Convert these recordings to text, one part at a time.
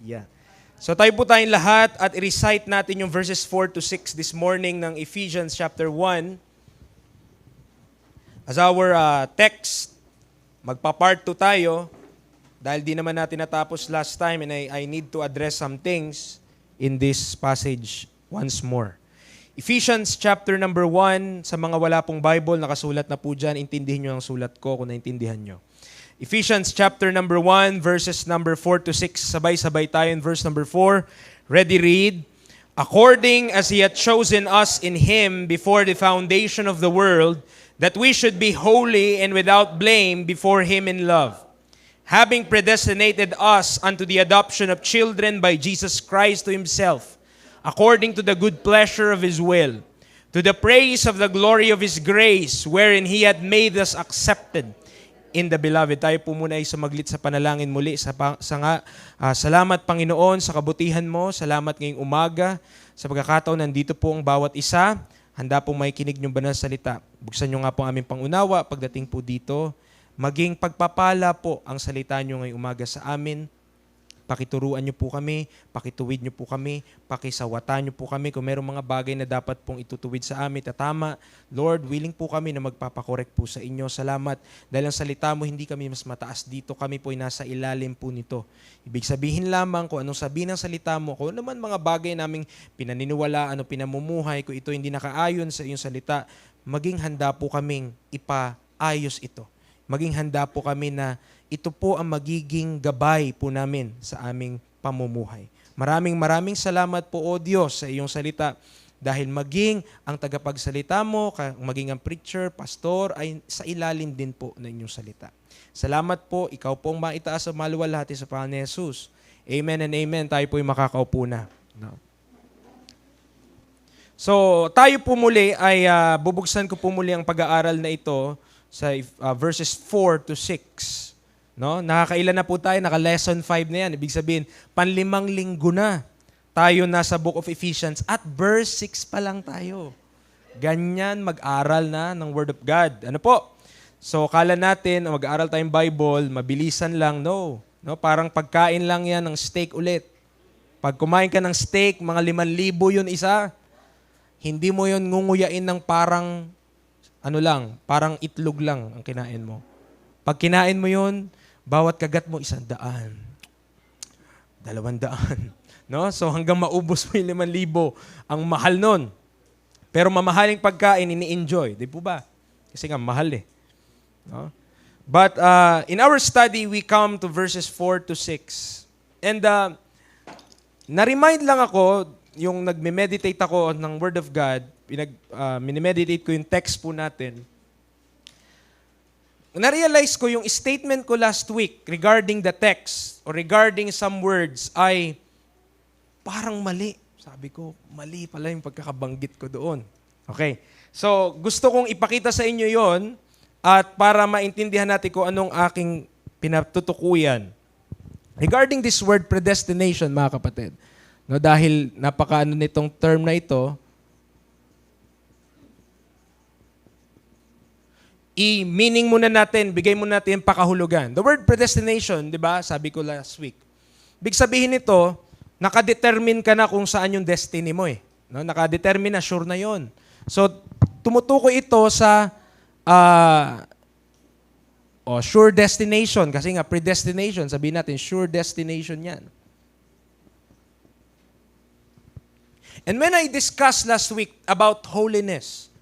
Yeah. So tayo po tayong lahat at i-recite natin yung verses 4 to 6 this morning ng Ephesians chapter 1. As our text, magpa-part 2 tayo dahil di naman natin natapos last time and I need to address some things in this passage once more. Ephesians chapter number 1, sa mga wala pong Bible, nakasulat na po dyan, intindihin nyo ang sulat ko kung naintindihan nyo. Ephesians chapter number 1, verses number 4 to 6. Sabay-sabay tayo in verse number 4. Ready, read. According as He hath chosen us in Him before the foundation of the world, that we should be holy and without blame before Him in love, having predestinated us unto the adoption of children by Jesus Christ to Himself, according to the good pleasure of His will, to the praise of the glory of His grace, wherein He had made us accepted in the beloved. Tayo po muna ay sumaglit sa panalangin muli. Salamat Panginoon sa kabutihan mo. Salamat ngayong umaga. Sa pagkakataon, nandito po ang bawat isa. Handa pong makikinig niyong banal salita. Buksan niyo nga po ang aming pangunawa pagdating po dito. Maging pagpapala po ang salita niyo ngayong umaga sa amin. Pakituruan niyo po kami, pakituwid niyo po kami, pakisawatan niyo po kami kung mayroong mga bagay na dapat pong itutuwid sa amin at tama. Lord, willing po kami na magpapakorek po sa inyo. Salamat dahil ang salita mo hindi kami mas mataas dito, kami po ay nasa ilalim po nito. Ibig sabihin lamang kung anong sabihin ng salita mo, kung naman mga bagay naming pinaniniwalaan o pinamumuhay, kung ito hindi nakaayon sa iyong salita, maging handa po kaming ipaayos ito. Maging handa po kami na ito po ang magiging gabay po namin sa aming pamumuhay. Maraming salamat po, O Diyos, sa iyong salita dahil maging ang tagapagsalita mo, maging ang preacher, pastor, ay sa ilalim din po ng inyong salita. Salamat po, ikaw po ang maitaas sa maluwalhati sa pangalan ni Jesus. Amen and amen. Tayo po ay makakaupo na. No? So, tayo po muli ay bubuksan ko po muli ang pag-aaral na ito sa verses 4 to 6. No? Nakakailan na po tayo, naka-lesson 5 na yan. Ibig sabihin, panlimang linggo na tayo nasa Book of Ephesians at verse 6 pa lang tayo. Ganyan mag-aral na ng Word of God. Ano po? So, kala natin, mag-aral tayong Bible, mabilisan lang. No? Parang pagkain lang yan ng steak ulit. Pag kumain ka ng steak, mga 5,000 yun isa. Hindi mo yun ngunguyain ng parang parang itlog lang ang kinain mo. Pag kinain mo yun, bawat kagat mo 100, 200. No? So hanggang maubos mo yung 5,000, ang mahal nun. Pero mamahaling pagkain, ini-enjoy. Di po ba? Kasi nga, mahal eh. No? But in our study, we come to verses 4 to 6. And na-remind lang ako, yung nagme-meditate ako ng Word of God, minimeditate ko yung text po natin. Na-realize ko yung statement ko last week regarding the text or regarding some words ay parang mali. Sabi ko, mali pala yung pagkakabanggit ko doon. Okay. So, gusto kong ipakita sa inyo yon at para maintindihan natin kung anong aking pinatutukuyan. Regarding this word predestination, mga kapatid. No, dahil napakaano nitong term na ito, i-meaning muna natin, bigay muna natin pakahulugan. The word predestination, di ba, sabi ko last week, big sabihin nito, nakadetermine ka na kung saan yung destiny mo eh. No? Nakadetermine na, sure na yon. So, tumutukoy ito sa sure destination, kasi nga predestination, sabihin natin, sure destination yan. And when I discussed last week about holiness,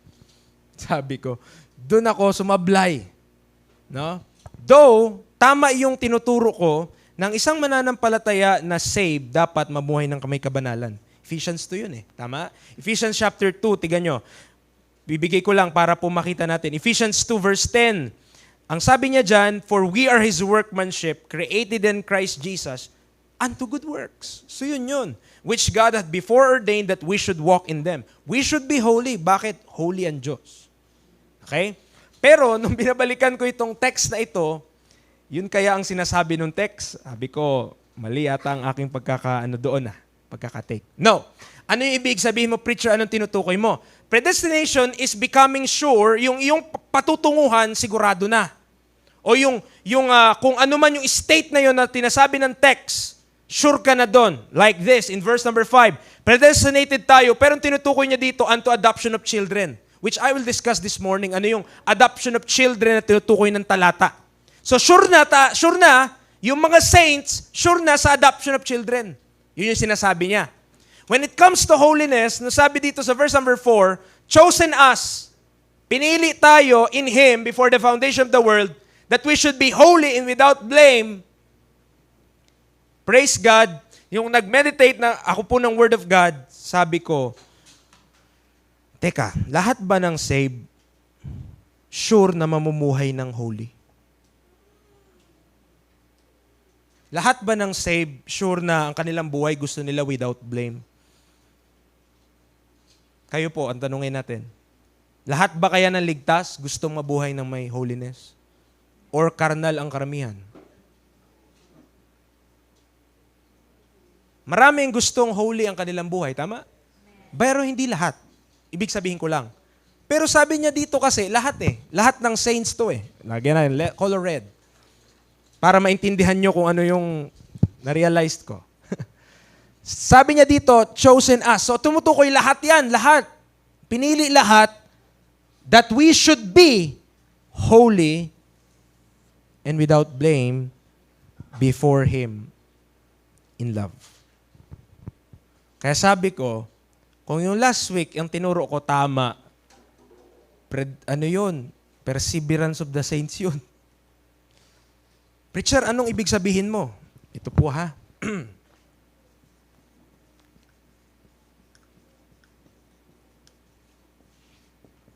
sabi ko, doon ako sumablay. No? Though, tama yung tinuturo ko, ng isang mananampalataya na saved, dapat mabuhay ng kamay kabanalan. Ephesians 2 yun eh. Tama? Ephesians chapter 2, tigan nyo. Bibigay ko lang para po makita natin. Ephesians 2 verse 10. Ang sabi niya dyan, for we are His workmanship, created in Christ Jesus, unto good works. So yun. Which God hath before ordained that we should walk in them. We should be holy. Bakit? Holy ang Diyos. Okay? Pero, nung binabalikan ko itong text na ito, yun kaya ang sinasabi ng text. Sabi ko, mali ata ang aking pagkaka-take. No. Ano yung ibig sabihin mo, preacher, anong tinutukoy mo? Predestination is becoming sure, yung iyong patutunguhan, sigurado na. O kung ano man yung state na yun na tinasabi ng text, Sure ka na doon. Like this, in verse number 5. Predestinated tayo, pero tinutukoy niya dito unto adoption of children, which I will discuss this morning. Ano yung adoption of children na tinutukoy ng talata? So sure na, yung mga saints, sure na sa adoption of children. Yun yung sinasabi niya. When it comes to holiness, nasabi dito sa verse number 4, chosen us, pinili tayo in Him before the foundation of the world, that we should be holy and without blame. Praise God. Yung nag-meditate na ako po ng Word of God, sabi ko, teka, lahat ba ng saved, sure na mamumuhay ng holy? Lahat ba ng saved, sure na ang kanilang buhay gusto nila without blame? Kayo po, ang tanungin natin. Lahat ba kaya ng ligtas gustong mabuhay ng may holiness? Or karnal ang karamihan? Maraming gustong holy ang kanilang buhay, tama? Pero hindi lahat. Ibig sabihin ko lang. Pero sabi niya dito kasi, lahat eh. Lahat ng saints to eh. Lagyan na, color red. Para maintindihan nyo kung ano yung na-realized ko. Sabi niya dito, chosen us. So tumutukoy lahat yan, lahat. Pinili lahat that we should be holy and without blame before Him in love. Kaya sabi ko, kung yung last week, yung tinuro ko tama, ano yun? Perseverance of the saints yun. Preacher, anong ibig sabihin mo? Ito po ha.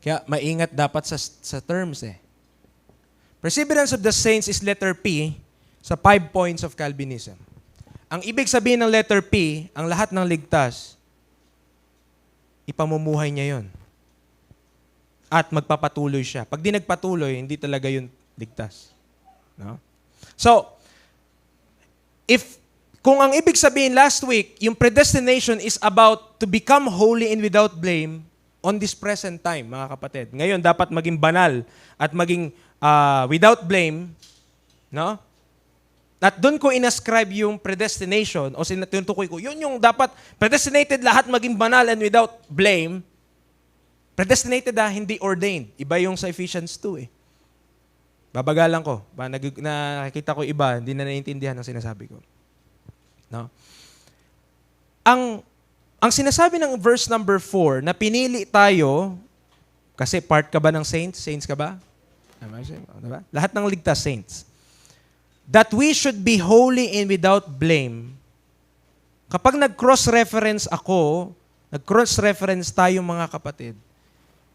Kaya maingat dapat sa terms eh. Perseverance of the saints is letter P sa 5 points of Calvinism. Ang ibig sabihin ng letter P, ang lahat ng ligtas, ipamumuhay niya yon. At magpapatuloy siya. Pag di nagpatuloy, hindi talaga yun ligtas. No? So, kung ang ibig sabihin last week, yung predestination is about to become holy and without blame on this present time, mga kapatid. Ngayon, dapat maging banal at maging without blame, no? At doon ko inascribe yung predestination o tinutukoy ko, yun yung dapat predestinated lahat maging banal and without blame. Predestinated hindi ordained. Iba yung sa Ephesians 2 eh. Babagalan ko. Nakikita ko iba, hindi na naiintindihan ang sinasabi ko. No? Ang sinasabi ng verse number 4 na pinili tayo, kasi part ka ba ng saints? Saints ka ba? Diba? Lahat ng ligtas, saints. That we should be holy and without blame. Kapag nag-cross-reference ako, nag-cross-reference tayo mga kapatid,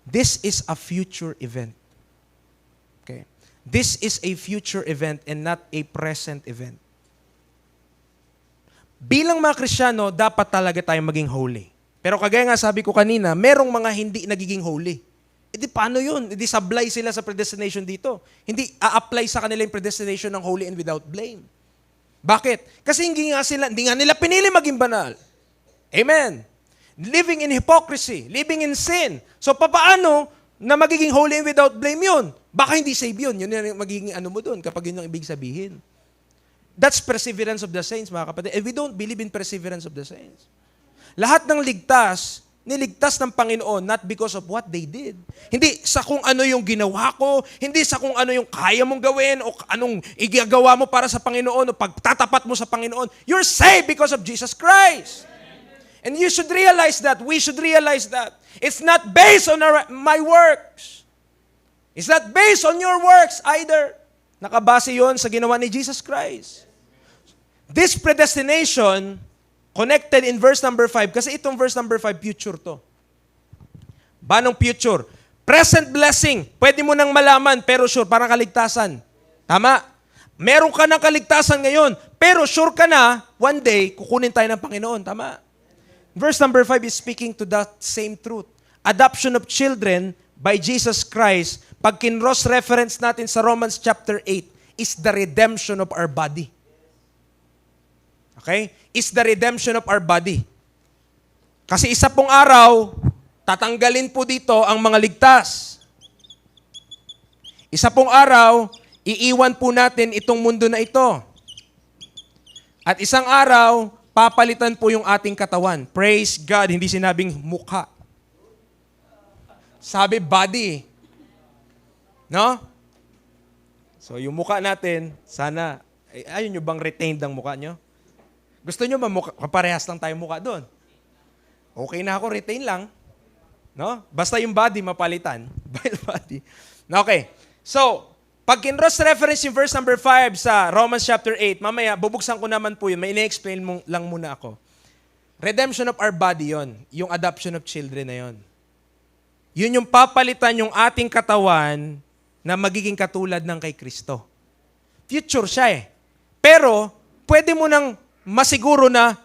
this is a future event. Okay? This is a future event and not a present event. Bilang mga Kristiyano, dapat talaga tayong maging holy. Pero kagaya nga sabi ko kanina, merong mga hindi nagiging holy. E di paano yun? E di sablay sila sa predestination dito. Hindi a-apply sa kanila yung predestination ng holy and without blame. Bakit? Kasi hindi nga nila pinili maging banal. Amen. Living in hypocrisy, living in sin. So papaano na magiging holy and without blame yun? Baka hindi save yun. Yun yung magiging ano mo dun kapag yun yung ibig sabihin. That's perseverance of the saints, mga kapatid. And we don't believe in perseverance of the saints. Lahat ng ligtas, niligtas ng Panginoon not because of what they did. Hindi sa kung ano yung ginawa ko, hindi sa kung ano yung kaya mong gawin o anong igagawa mo para sa Panginoon o pagtatapat mo sa Panginoon. You're saved because of Jesus Christ. And you should realize that. We should realize that. It's not based on my works. It's not based on your works either. Nakabase yon sa ginawa ni Jesus Christ. This predestination connected in verse number 5, kasi itong verse number 5, future to. Banong future? Present blessing, pwede mo nang malaman, pero sure, parang kaligtasan. Tama? Meron ka ng kaligtasan ngayon, pero sure ka na, one day, kukunin tayo ng Panginoon. Tama? Verse number 5 is speaking to that same truth. Adoption of children by Jesus Christ, pag kinross-reference natin sa Romans chapter 8, is the redemption of our body. Okay? Is the redemption of our body. Kasi isa pong araw, tatanggalin po dito ang mga ligtas. Isa pong araw, iiwan po natin itong mundo na ito. At isang araw, papalitan po yung ating katawan. Praise God, hindi sinabing mukha. Sabi body. No? So yung mukha natin, sana, ayun nyo bang retained ang mukha nyo? Gusto nyo ba parehas lang tayo mukha doon? Okay na ako, retain lang. No? Basta yung body mapalitan. Body. Okay. So, pag in-cross reference yung verse number 5 sa Romans chapter 8, mamaya, bubuksan ko naman po yun. May ina-explain lang muna ako. Redemption of our body yon, yung adoption of children na yon. Yun yung papalitan yung ating katawan na magiging katulad ng kay Kristo. Future siya eh. Pero, pwede mo nang masiguro na,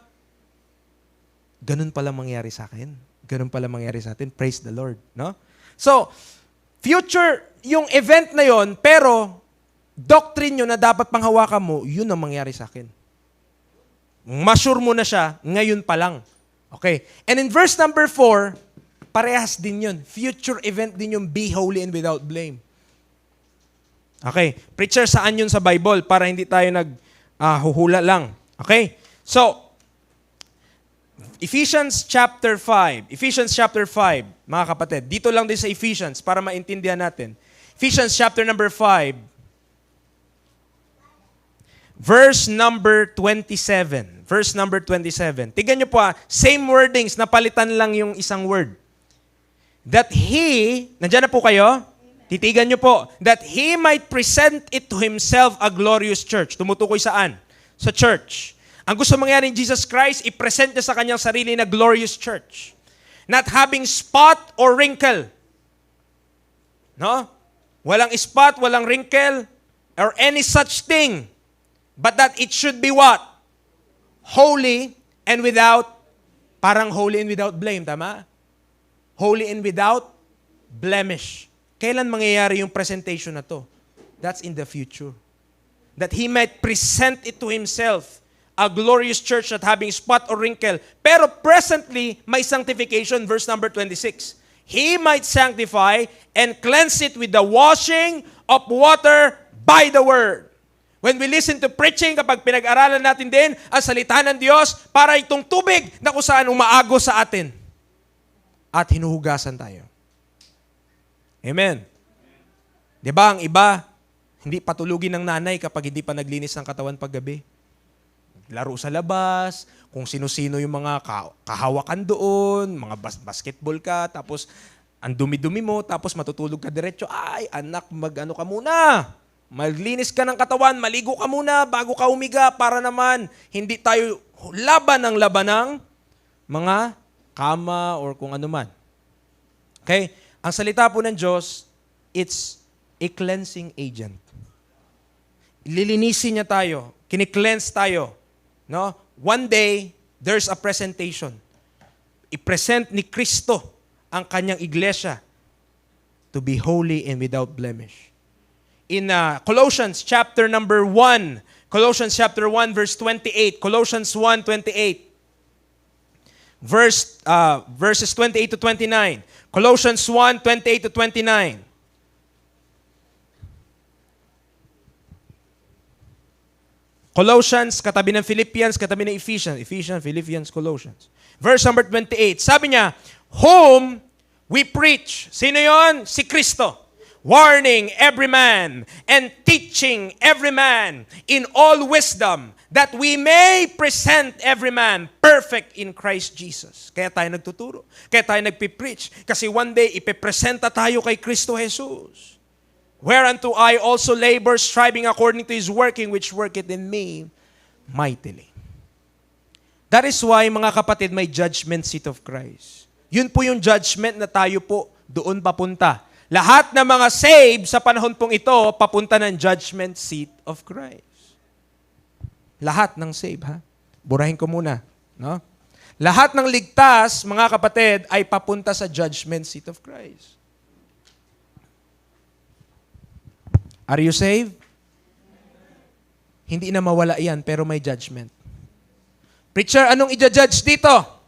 ganun pala mangyari sa akin. Ganun pala mangyari sa atin. Praise the Lord. No? So, future yung event na yon, pero doctrine nyo na dapat panghawakan mo, yun ang mangyari sa akin. Masure mo na siya, ngayon pa lang. Okay. And in verse number 4, parehas din yun. Future event din yung be holy and without blame. Okay. Preacher, saan yun sa Bible? Para hindi tayo huhula lang. Okay. So, Ephesians chapter 5. Ephesians chapter 5, mga kapatid. Dito lang din sa Ephesians para maintindihan natin. Ephesians chapter number 5, verse number 27. Verse number 27. Tignan nyo po same wordings, napalitan lang yung isang word. That He, nandiyan na po kayo? Titigan nyo po. That He might present it to Himself a glorious church. Tumutukoy saan? Sa church. Ang gusto mangyari ni Jesus Christ, i-present niya sa kanyang sarili na glorious church. Not having spot or wrinkle. No? Walang spot, walang wrinkle, or any such thing. But that it should be what? Holy and without, parang holy and without blame, tama? Holy and without blemish. Kailan mangyayari yung presentation na to? That's in the future. That He might present it to Himself, a glorious church not having spot or wrinkle. Pero presently, may sanctification, verse number 26. He might sanctify and cleanse it with the washing of water by the word. When we listen to preaching, kapag pinag-aralan natin din ang salita ng Diyos, para itong tubig na kung saan umaagos sa atin. At hinuhugasan tayo. Amen. Diba ang iba, hindi patulugin ng nanay kapag hindi pa naglinis ng katawan paggabi. Laro sa labas, kung sino-sino yung mga kahawakan doon, mga basketball ka, tapos ang dumi-dumi mo, tapos matutulog ka diretso. Ay, anak, mag-ano ka muna. Maglinis ka ng katawan, maligo ka muna bago ka umiga para naman hindi tayo laban ng mga kama or kung ano man. Okay? Ang salita po ng Diyos, it's a cleansing agent. Lilinisin niya tayo, kini-cleanse tayo. No? One day, there's a presentation. I-present ni Kristo ang kanyang iglesia to be holy and without blemish. In Colossians chapter number 1, Colossians chapter 1 verse 28, Colossians 1:28. Verses 28 to 29. Colossians 1:28 to 29. Colossians, katabi ng Philippians, katabi ng Ephesians. Ephesians, Philippians, Colossians. Verse number 28. Sabi niya, whom we preach. Sino yon? Si Kristo. Warning every man and teaching every man in all wisdom, that we may present every man perfect in Christ Jesus. Kaya tayo nagtuturo. Kaya tayo nagpipreach. Kasi one day, ipipresenta tayo kay Kristo Jesus. Whereunto I also labor, striving according to His working, which worketh in me mightily. That is why, mga kapatid, may judgment seat of Christ. Yun po yung judgment na tayo po doon papunta. Lahat ng mga saved sa panahon pong ito, papunta ng judgment seat of Christ. Lahat ng saved, ha? Burahin ko muna. No? Lahat ng ligtas, mga kapatid, ay papunta sa judgment seat of Christ. Are you saved? Hindi na mawala yan, pero may judgment. Preacher, anong i-judge dito?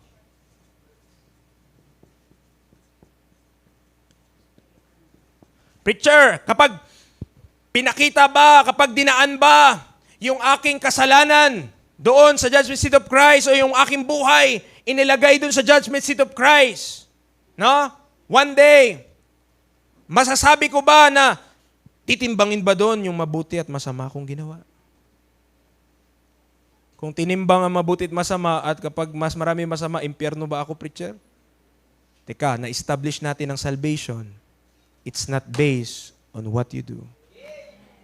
Preacher, kapag pinakita ba, kapag dinaan ba yung aking kasalanan doon sa judgment seat of Christ o yung aking buhay inilagay doon sa judgment seat of Christ? No? One day, masasabi ko ba na titimbangin ba doon yung mabuti at masama kong ginawa? Kung tinimbang ang mabuti at masama at kapag mas marami masama, impyerno ba ako, preacher? Teka, na-establish natin ang salvation. It's not based on what you do.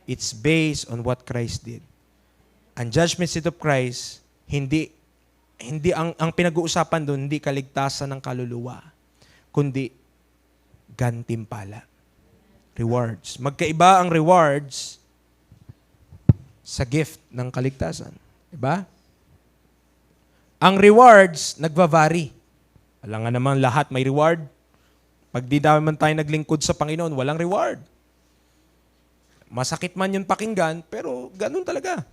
It's based on what Christ did. Ang judgment seat of Christ, hindi ang pinag-uusapan doon, hindi kaligtasan ng kaluluwa, kundi gantimpala. Rewards. Magkaiba ang rewards sa gift ng kaligtasan. Diba? Ang rewards, nagva-vary. Alam nga naman lahat may reward. Pag di naman tayo naglingkod sa Panginoon, walang reward. Masakit man yun pakinggan, pero ganun talaga.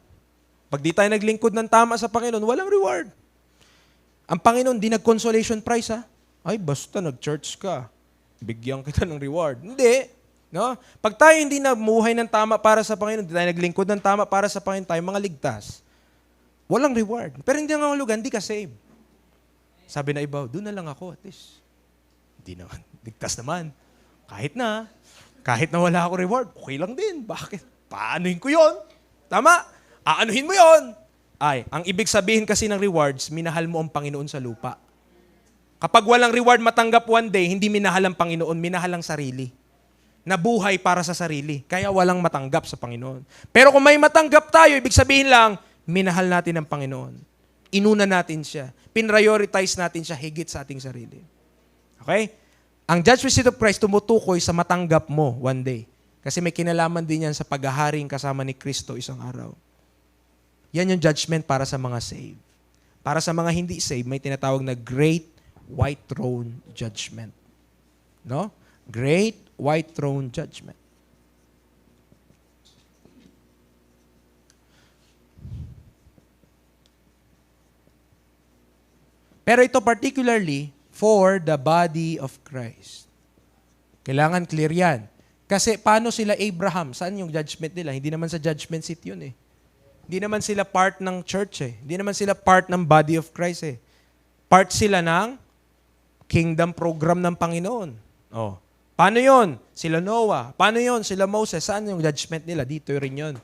Pag di tayo naglingkod ng tama sa Panginoon, walang reward. Ang Panginoon, di nag-consolation prize, ha? Ay, basta nag-church ka, bigyan kita ng reward. Hindi. No? Pag tayo hindi namuhay ng tama para sa Panginoon, hindi tayo naglingkod ng tama para sa Panginoon, tayo mga ligtas. Walang reward. Pero hindi nga hulugan, hindi ka save. Sabi na iba, doon na lang ako at least. Hindi naman. Ligtas naman. Kahit na wala ako reward, okay lang din. Bakit? Paanohin ko yon? Tama? Aanuhin mo yon? Ay, ang ibig sabihin kasi ng rewards, minahal mo ang Panginoon sa lupa. Kapag walang reward matanggap one day, hindi minahal ang Panginoon, minahal ang sarili. Nabuhay para sa sarili. Kaya walang matanggap sa Panginoon. Pero kung may matanggap tayo, ibig sabihin lang, minahal natin ang Panginoon. Inuna natin siya. Pinrioritize natin siya higit sa ating sarili. Okay? Ang judgment seat of Christ tumutukoy sa matanggap mo one day. Kasi may kinalaman din yan sa paghaharing kasama ni Kristo isang araw. Yan yung judgment para sa mga saved. Para sa mga hindi saved, may tinatawag na Great White Throne Judgment. No? Great White Throne Judgment. Pero ito particularly for the body of Christ. Kailangan clear yan. Kasi paano sila Abraham? Saan yung judgment nila? Hindi naman sa judgment seat yun eh. Hindi naman sila part ng church eh. Hindi naman sila part ng body of Christ eh. Part sila ng kingdom program ng Panginoon. Oh. Paano yon? Sila Noah. Paano yon? Sila Moses. Saan yung judgment nila? Dito rin yon.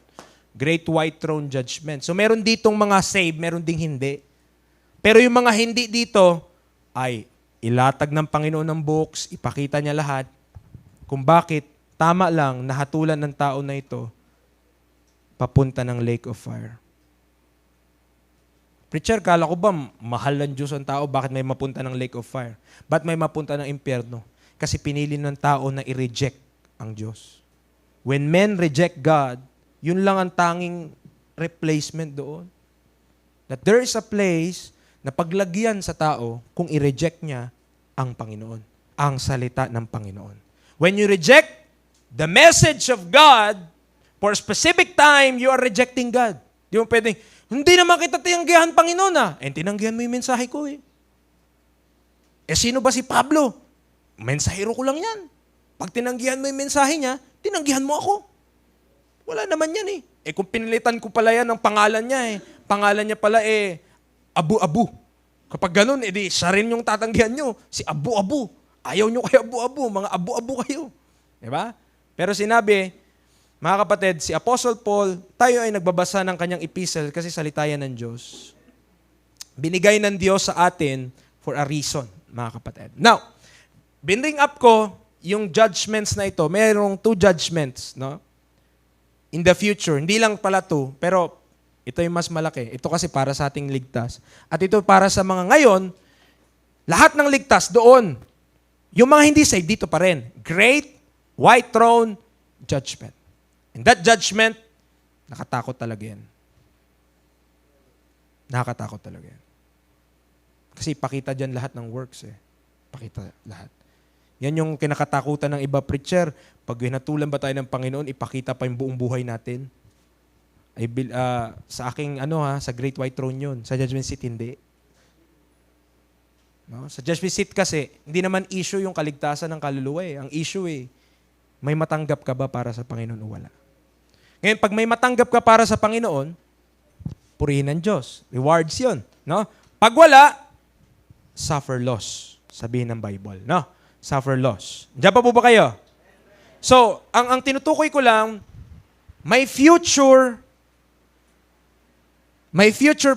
Great White Throne Judgment. So meron ditong mga saved, meron ding hindi. Pero yung mga hindi dito, ay ilatag ng Panginoon ng books, ipakita niya lahat kung bakit tama lang nahatulan ng tao na ito papunta ng lake of fire. Preacher, kala ko ba mahal ng Diyos ang tao? Bakit may mapunta ng lake of fire? Ba't may mapunta ng impyerno? Kasi pinili ng tao na i-reject ang Diyos. When men reject God, yun lang ang tanging replacement doon. That there is a place na paglagyan sa tao kung i-reject niya ang Panginoon, ang salita ng Panginoon. When you reject the message of God, for a specific time, you are rejecting God. Di mo pwedeng, hindi naman kita tinanggihan, Panginoon ah. Eh, tinanggihan mo yung mensahe ko eh. Eh, sino ba si Pablo? Mensahero ko lang yan. Pag tinanggihan mo yung mensahe niya, tinanggihan mo ako. Wala naman yan eh. Eh, kung pinilitan ko pala yan ng pangalan niya eh. Pangalan niya pala eh, Abu-Abu. Kapag ganun, edi siya rin yung tatanggihan nyo. Si Abu-Abu. Ayaw nyo kay Abu-Abu. Mga Abu-Abu kayo. Diba? Pero sinabi, mga kapatid, si Apostle Paul, tayo ay nagbabasa ng kanyang epistle kasi salita yan ng Diyos. Binigay ng Diyos sa atin for a reason, mga kapatid. Now, binring up ko yung judgments na ito. Mayroong 2 judgments, no? In the future. Hindi lang pala 2, pero ito yung mas malaki. Ito kasi para sa ating ligtas. At ito para sa mga ngayon, lahat ng ligtas doon. Yung mga hindi saved, dito pa rin. Great White Throne Judgment. And that judgment, nakatakot talaga yan. Nakakatakot talaga yan. Kasi pakita dyan lahat ng works eh. Pakita lahat. Yan yung kinakatakutan ng iba preacher. Pag hinatulan ba tayo ng Panginoon, ipakita pa yung buong buhay natin. Sa aking sa Great White Throne yun. Sa Judgment Seat, hindi. No? Sa Judgment Seat kasi, hindi naman issue yung kaligtasan ng kaluluwa eh. Ang issue eh, may matanggap ka ba para sa Panginoon o wala? Ngayon, pag may matanggap ka para sa Panginoon, pupurihin ng Diyos. Rewards yun. No? Pag wala, suffer loss. Sabihin ng Bible. No? Suffer loss. Diyan pa po ba kayo? So, ang tinutukoy ko lang, may future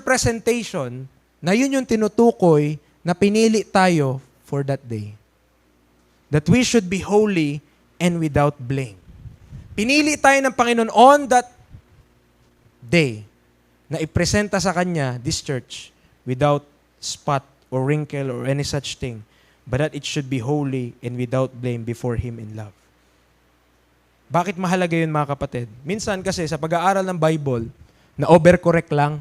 presentation na yun yung tinutukoy na pinili tayo for that day. That we should be holy and without blame. Pinili tayo ng Panginoon on that day na ipresenta sa Kanya this church without spot or wrinkle or any such thing, but that it should be holy and without blame before Him in love. Bakit mahalaga yun, mga kapatid? Minsan kasi sa pag-aaral ng Bible, na overcorrect lang,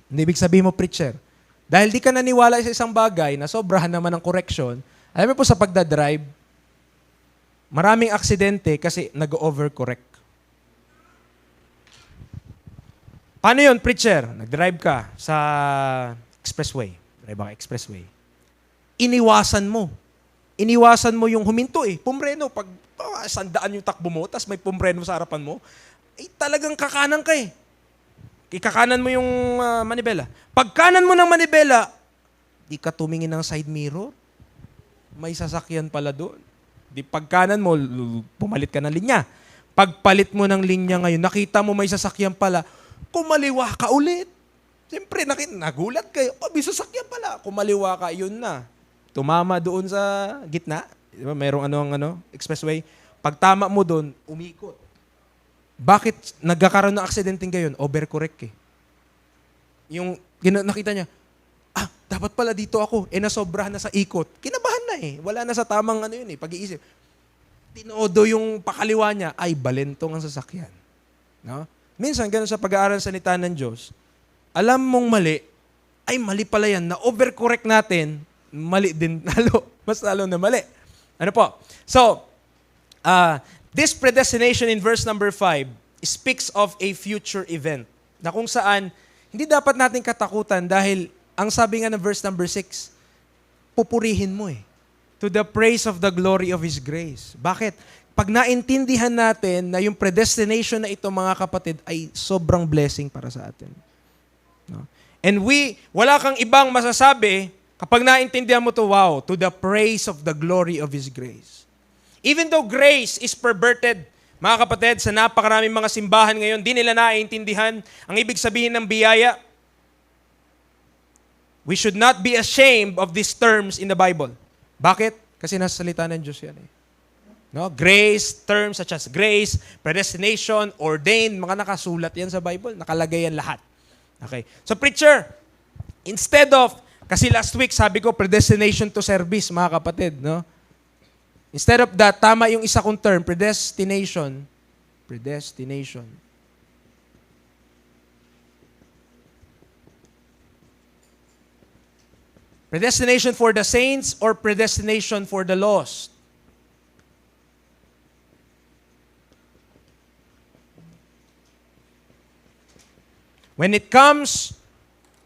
hindi ibig sabihin mo, preacher, dahil di ka naniwala sa isang bagay na sobrahan naman ng correction, alam mo po sa pagdadrive, maraming aksidente kasi nag-overcorrect. Paano yun, preacher? Nag-drive ka sa expressway. Drive ka expressway. Iniwasan mo. Iniwasan mo yung huminto eh. Pumreno. Pag sandaan yung takbo mo, tas may pumreno sa harapan mo, eh talagang kakanan ka eh. Ikakanan mo yung manibela. Pag kanan mo ng manibela, di ka tumingin ng side mirror. May sasakyan pala doon. Di pagkanan mo, pumalit ka ng linya. Pagpalit mo ng linya ngayon, nakita mo may sasakyan pala, kumaliwa ka ulit. Siyempre, nagulat kayo. May sasakyan pala. Kumaliwa ka, yun na. Tumama doon sa gitna. Diba, mayroong expressway. Pag tama mo doon, umikot. Bakit nagkakaroon ng aksidenteng gayon? Overcorrect eh. Yung nakita niya, dapat pala dito ako. Nasobrahan na sa ikot. Kinabahan na eh. Wala na sa tamang pag-iisip. Tinodo yung pakaliwa niya, ay balentong ang sasakyan. No? Minsan, ganun sa pag-aaral sa salita ng Diyos, alam mong mali, ay mali pala yan. Na-overcorrect natin, mali din mas lalo na mali. Ano po? So, this predestination in verse number 5 speaks of a future event na kung saan hindi dapat natin katakutan dahil ang sabi nga ng verse number 6, pupurihin mo eh. To the praise of the glory of His grace. Bakit? Pag naintindihan natin na yung predestination na ito, mga kapatid, ay sobrang blessing para sa atin. No? And wala kang ibang masasabi kapag naintindihan mo to, wow, to the praise of the glory of His grace. Even though grace is perverted, mga kapatid, sa napakaraming mga simbahan ngayon, di nila naiintindihan ang ibig sabihin ng biyaya. We should not be ashamed of these terms in the Bible. Bakit? Kasi nasa salita ng Diyos yan eh. No? Grace, terms such as grace, predestination, ordained, mga nakasulat yan sa Bible. Nakalagay yan lahat. Okay. So preacher, instead of, kasi last week sabi ko, predestination to service, mga kapatid. No? Instead of that, tama yung isa kong term, predestination. Predestination. Predestination for the saints or predestination for the lost? When it comes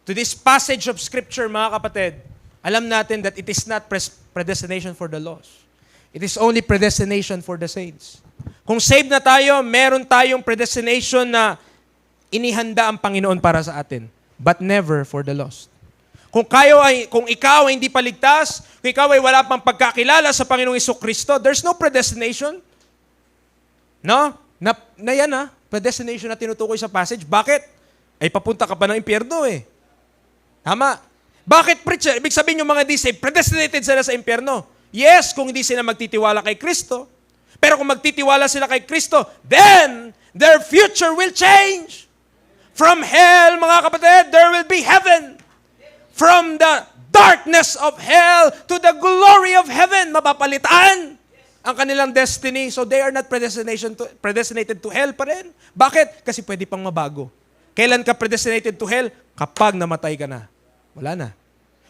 to this passage of Scripture, mga kapatid, alam natin that it is not predestination for the lost. It is only predestination for the saints. Kung saved na tayo, meron tayong predestination na inihanda ang Panginoon para sa atin, but never for the lost. Kung ikaw ay hindi paligtas, kung ikaw ay wala pang pagkakilala sa Panginoong Jesucristo, there's no predestination. No? Predestination na tinutukoy sa passage. Bakit? Ay papunta ka pa ng impyerno eh. Tama. Bakit, preacher? Ibig sabihin yung mga di-saved, predestinated sila sa impyerno. Yes, kung hindi sila magtitiwala kay Kristo. Pero kung magtitiwala sila kay Kristo, then their future will change. From hell, mga kapatid, there will be heaven. From the darkness of hell to the glory of heaven, mapapalitan ang kanilang destiny. So they are not predestinated to hell pa rin. Bakit? Kasi pwede pang mabago. Kailan ka predestinated to hell? Kapag namatay ka na. Wala na.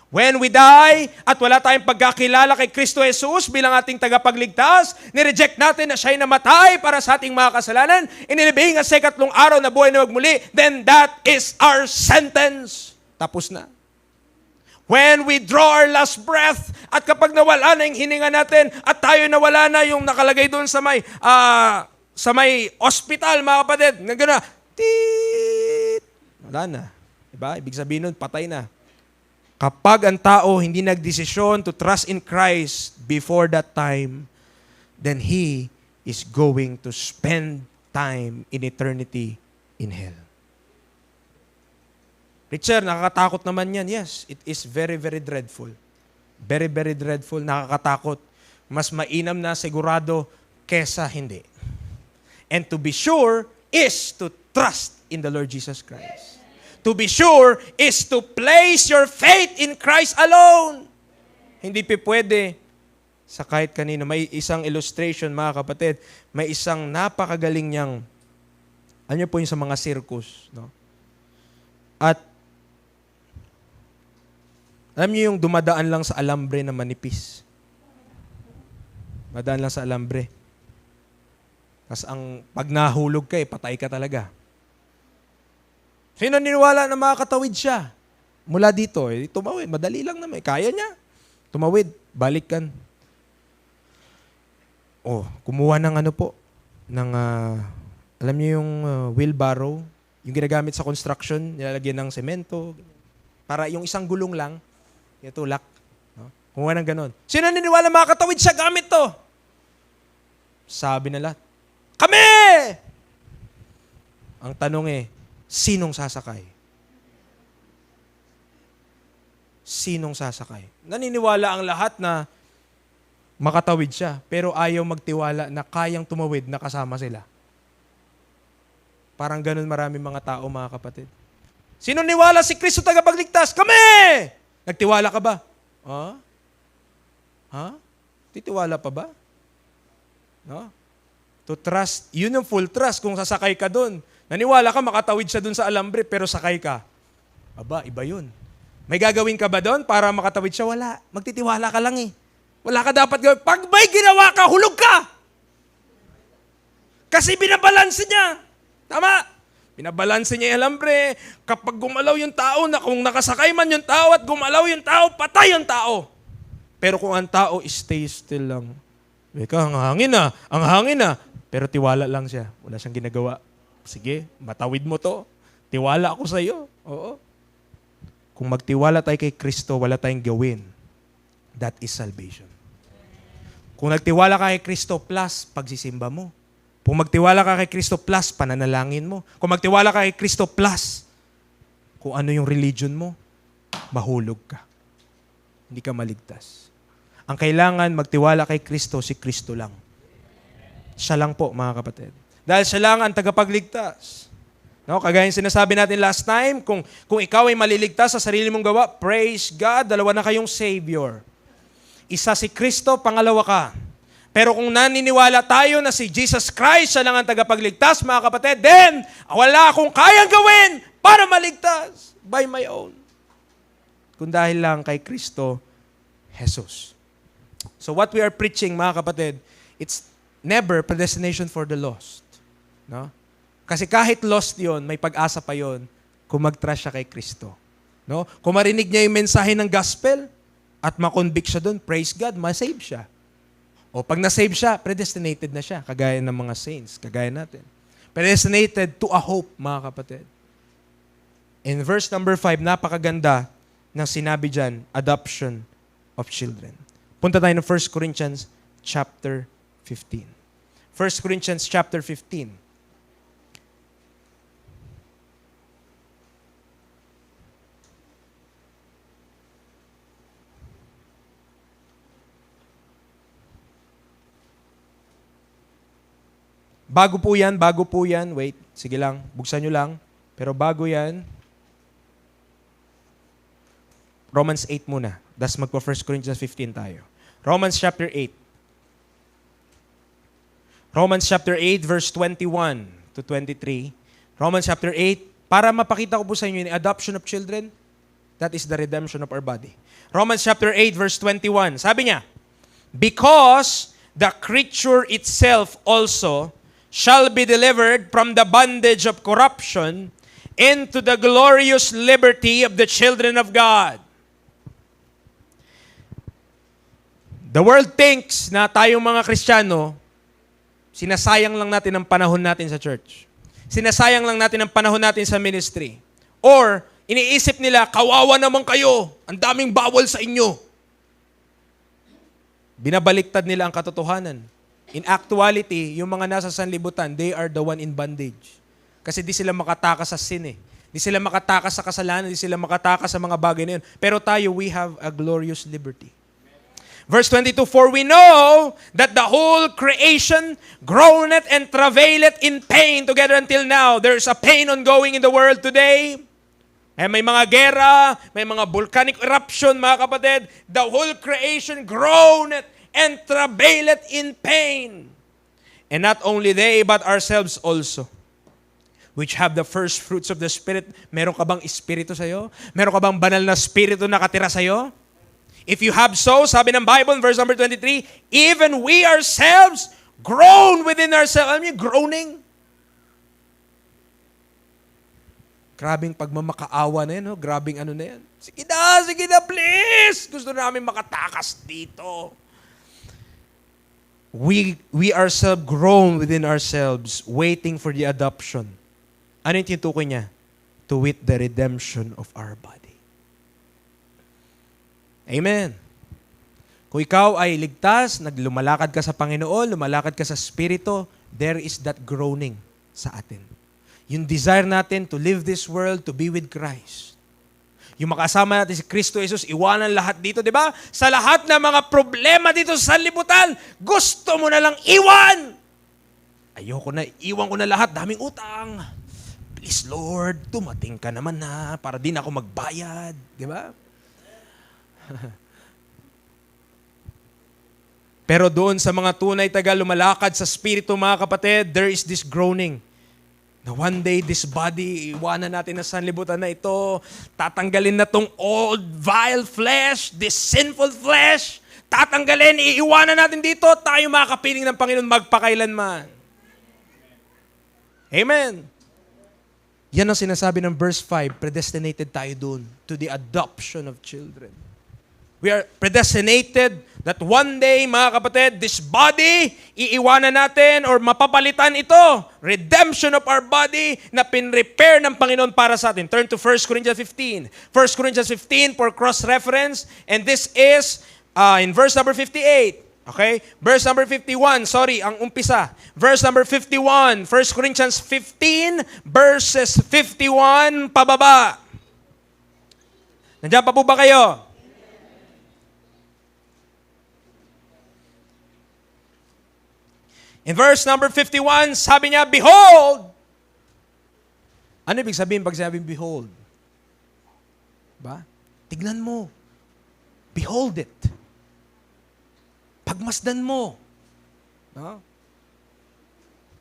When we die at wala tayong pagkakilala kay Kristo Jesus bilang ating tagapagligtas, nireject natin na siya'y namatay para sa ating mga kasalanan, inilibing sa ikatlong araw na buhay na magmuli, then that is our sentence. Tapos na. When we draw our last breath at kapag nawala na yung hininga natin at tayo nawala na yung nakalagay doon sa may hospital, mga kapatid, na gano'n, tiit, Wala na. Diba? Ibig sabihin nun, patay na. Kapag ang tao hindi nagdesisyon to trust in Christ before that time, then he is going to spend time in eternity in hell. Richard, nakakatakot naman yan. Yes, it is very, very dreadful. Very, very dreadful. Nakakatakot. Mas mainam na sigurado kesa hindi. And to be sure is to trust in the Lord Jesus Christ. To be sure is to place your faith in Christ alone. Hindi pwede sa kahit kanino. May isang illustration, mga kapatid. May isang napakagaling niyang, ano po yung sa mga circus, no? At alam niyo yung dumadaan lang sa alambre na manipis. Madaan lang sa alambre. Tapos pag nahulog ka, patay ka talaga. Sino niniwala na makakatawid siya? Mula dito, tumawid. Madali lang naman. Kaya niya. Tumawid. Balikan. Kumuha ng alam niyo yung wheelbarrow, yung ginagamit sa construction, nilalagyan ng semento, para yung isang gulong lang, itulak. No? Kumuha ng ganon. Sino niniwala makakatawid siya gamit to? Sabi na lahat, kami! Ang tanong sinong sasakay? Sinong sasakay? Naniniwala ang lahat na makatawid siya, pero ayaw magtiwala na kayang tumawid na kasama sila. Parang ganun maraming mga tao, mga kapatid. Sino niwala si Kristo tagapagligtas? Kami! Nagtiwala ka ba? Titiwala pa ba? No? To trust, yun yung full trust kung sasakay ka doon. Naniwala ka, makatawid siya doon sa alambre, pero sakay ka. Iba yun. May gagawin ka ba doon para makatawid siya? Wala. Magtitiwala ka lang Wala ka dapat gawin. Pag may ginawa ka, hulog ka! Kasi binabalanse niya. Tama? Binabalanse niya yung alambre. Kapag gumalaw yung tao, na kung nakasakay man yung tao at gumalaw yung tao, patay yung tao. Pero kung ang tao stay still lang, ang hangin na. Pero tiwala lang siya. Wala siyang ginagawa. Sige, matawid mo to. Tiwala ako sa iyo. Oo. Kung magtiwala tayo kay Kristo, wala tayong gawin. That is salvation. Kung nagtiwala ka kay Kristo plus pagsisimba mo. Kung magtiwala ka kay Kristo plus pananalangin mo. Kung magtiwala ka kay Kristo plus kung ano yung religion mo, mahulog ka. Hindi ka maligtas. Ang kailangan magtiwala kay Kristo, si Kristo lang. Siya lang po, mga kapatid. Dahil siya lang ang tagapagligtas. No, kagaya yung sinasabi natin last time, kung ikaw ay maliligtas sa sarili mong gawa, praise God, dalawa na kayong Savior. Isa si Kristo, pangalawa ka. Pero kung naniniwala tayo na si Jesus Christ, siya lang ang tagapagligtas, mga kapatid, then wala akong kayang gawin para maligtas by my own. Kung dahil lang kay Kristo Jesus. So what we are preaching, mga kapatid, it's never predestination for the lost. No? Kasi kahit lost yon, may pag-asa pa yon kung mag-trust siya kay Kristo. No? Kung marinig niya yung mensahe ng gospel at makonvict siya doon, praise God, masave siya. O pag nasave siya, predestinated na siya, kagaya ng mga saints, kagaya natin. Predestinated to a hope, mga kapatid. In verse number 5, napakaganda ng sinabi dyan, adoption of children. Punta tayo ng 1 Corinthians chapter 15. 1 Corinthians chapter 15. Bago po yan. Wait, sige lang, buksan nyo lang. Pero bago yan, Romans 8 muna. Das magpo 1 Corinthians 15 tayo. Romans chapter 8. Romans chapter 8 verse 21 to 23. Romans chapter 8, para mapakita ko po sa inyo yung adoption of children, that is the redemption of our body. Romans chapter 8 verse 21. Sabi niya, because the creature itself also shall be delivered from the bondage of corruption into the glorious liberty of the children of God. The world thinks na tayong mga Kristiyano, sinasayang lang natin ang panahon natin sa church. Sinasayang lang natin ang panahon natin sa ministry. Or, iniisip nila, kawawa naman kayo, ang daming bawal sa inyo. Binabaliktad nila ang katotohanan. In actuality, yung mga nasa sanlibutan, they are the one in bondage. Kasi di sila makatakas sa sin eh. Di sila makatakas sa kasalanan, di sila makatakas sa mga bagay na yun. Pero tayo, we have a glorious liberty. Verse 22, for we know that the whole creation groaneth and travaileth in pain together until now. There's a pain ongoing in the world today. May mga gera, may mga volcanic eruption, mga kapatid. The whole creation groaneth and travaileth in pain. And not only they, but ourselves also, which have the first fruits of the Spirit. Meron ka bang Espiritu sa'yo? Meron ka bang banal na Espiritu nakatira sa'yo? If you have so, sabi ng Bible, verse number 23, even we ourselves groan within ourselves. Alam niyo, groaning? Grabing pagmamakaawa na yan, no? Grabing ano na yan. Sige na, please! Gusto namin makatakas dito. We ourselves groan within ourselves, waiting for the adoption. Ano yung tinutukoy niya? To wit, the redemption of our body. Amen. Kung ikaw ay ligtas, naglumalakad ka sa Panginoon, lumalakad ka sa Espiritu, there is that groaning sa atin. Yung desire natin to live this world, to be with Christ. Yung makasama natin si Kristo Jesus, iwanan lahat dito, di ba? Sa lahat ng mga problema dito sa sanlibutan, gusto mo na lang iwan. Ayoko na, iwan ko na lahat, daming utang. Please Lord, dumating ka naman na para din ako magbayad. Di ba? Pero doon sa mga tunay taga lumalakad sa Espiritu, mga kapatid, there is this groaning. Na one day, this body, iwanan natin na sanlibutan na ito, tatanggalin na tong old, vile flesh, this sinful flesh, tatanggalin, iiwanan natin dito, tayo makakapiling ng Panginoon magpakailanman. Amen. Yan ang sinasabi ng verse 5, predestinated tayo dun to the adoption of children. We are predestinated that one day, mga kapatid, this body, iiwanan natin or mapapalitan ito. Redemption of our body na pinrepair ng Panginoon para sa atin. Turn to 1 Corinthians 15. 1 Corinthians 15 for cross-reference. And this is in verse number 58. Okay? Verse number 51. Sorry, ang umpisa. Verse number 51. 1 Corinthians 15 verses 51 pababa. Nandiyan pa po ba kayo? In verse number 51, sabi niya, behold! Ano ibig sabihin pag sabi behold? Ba? Tignan mo. Behold it. Pagmasdan mo. No?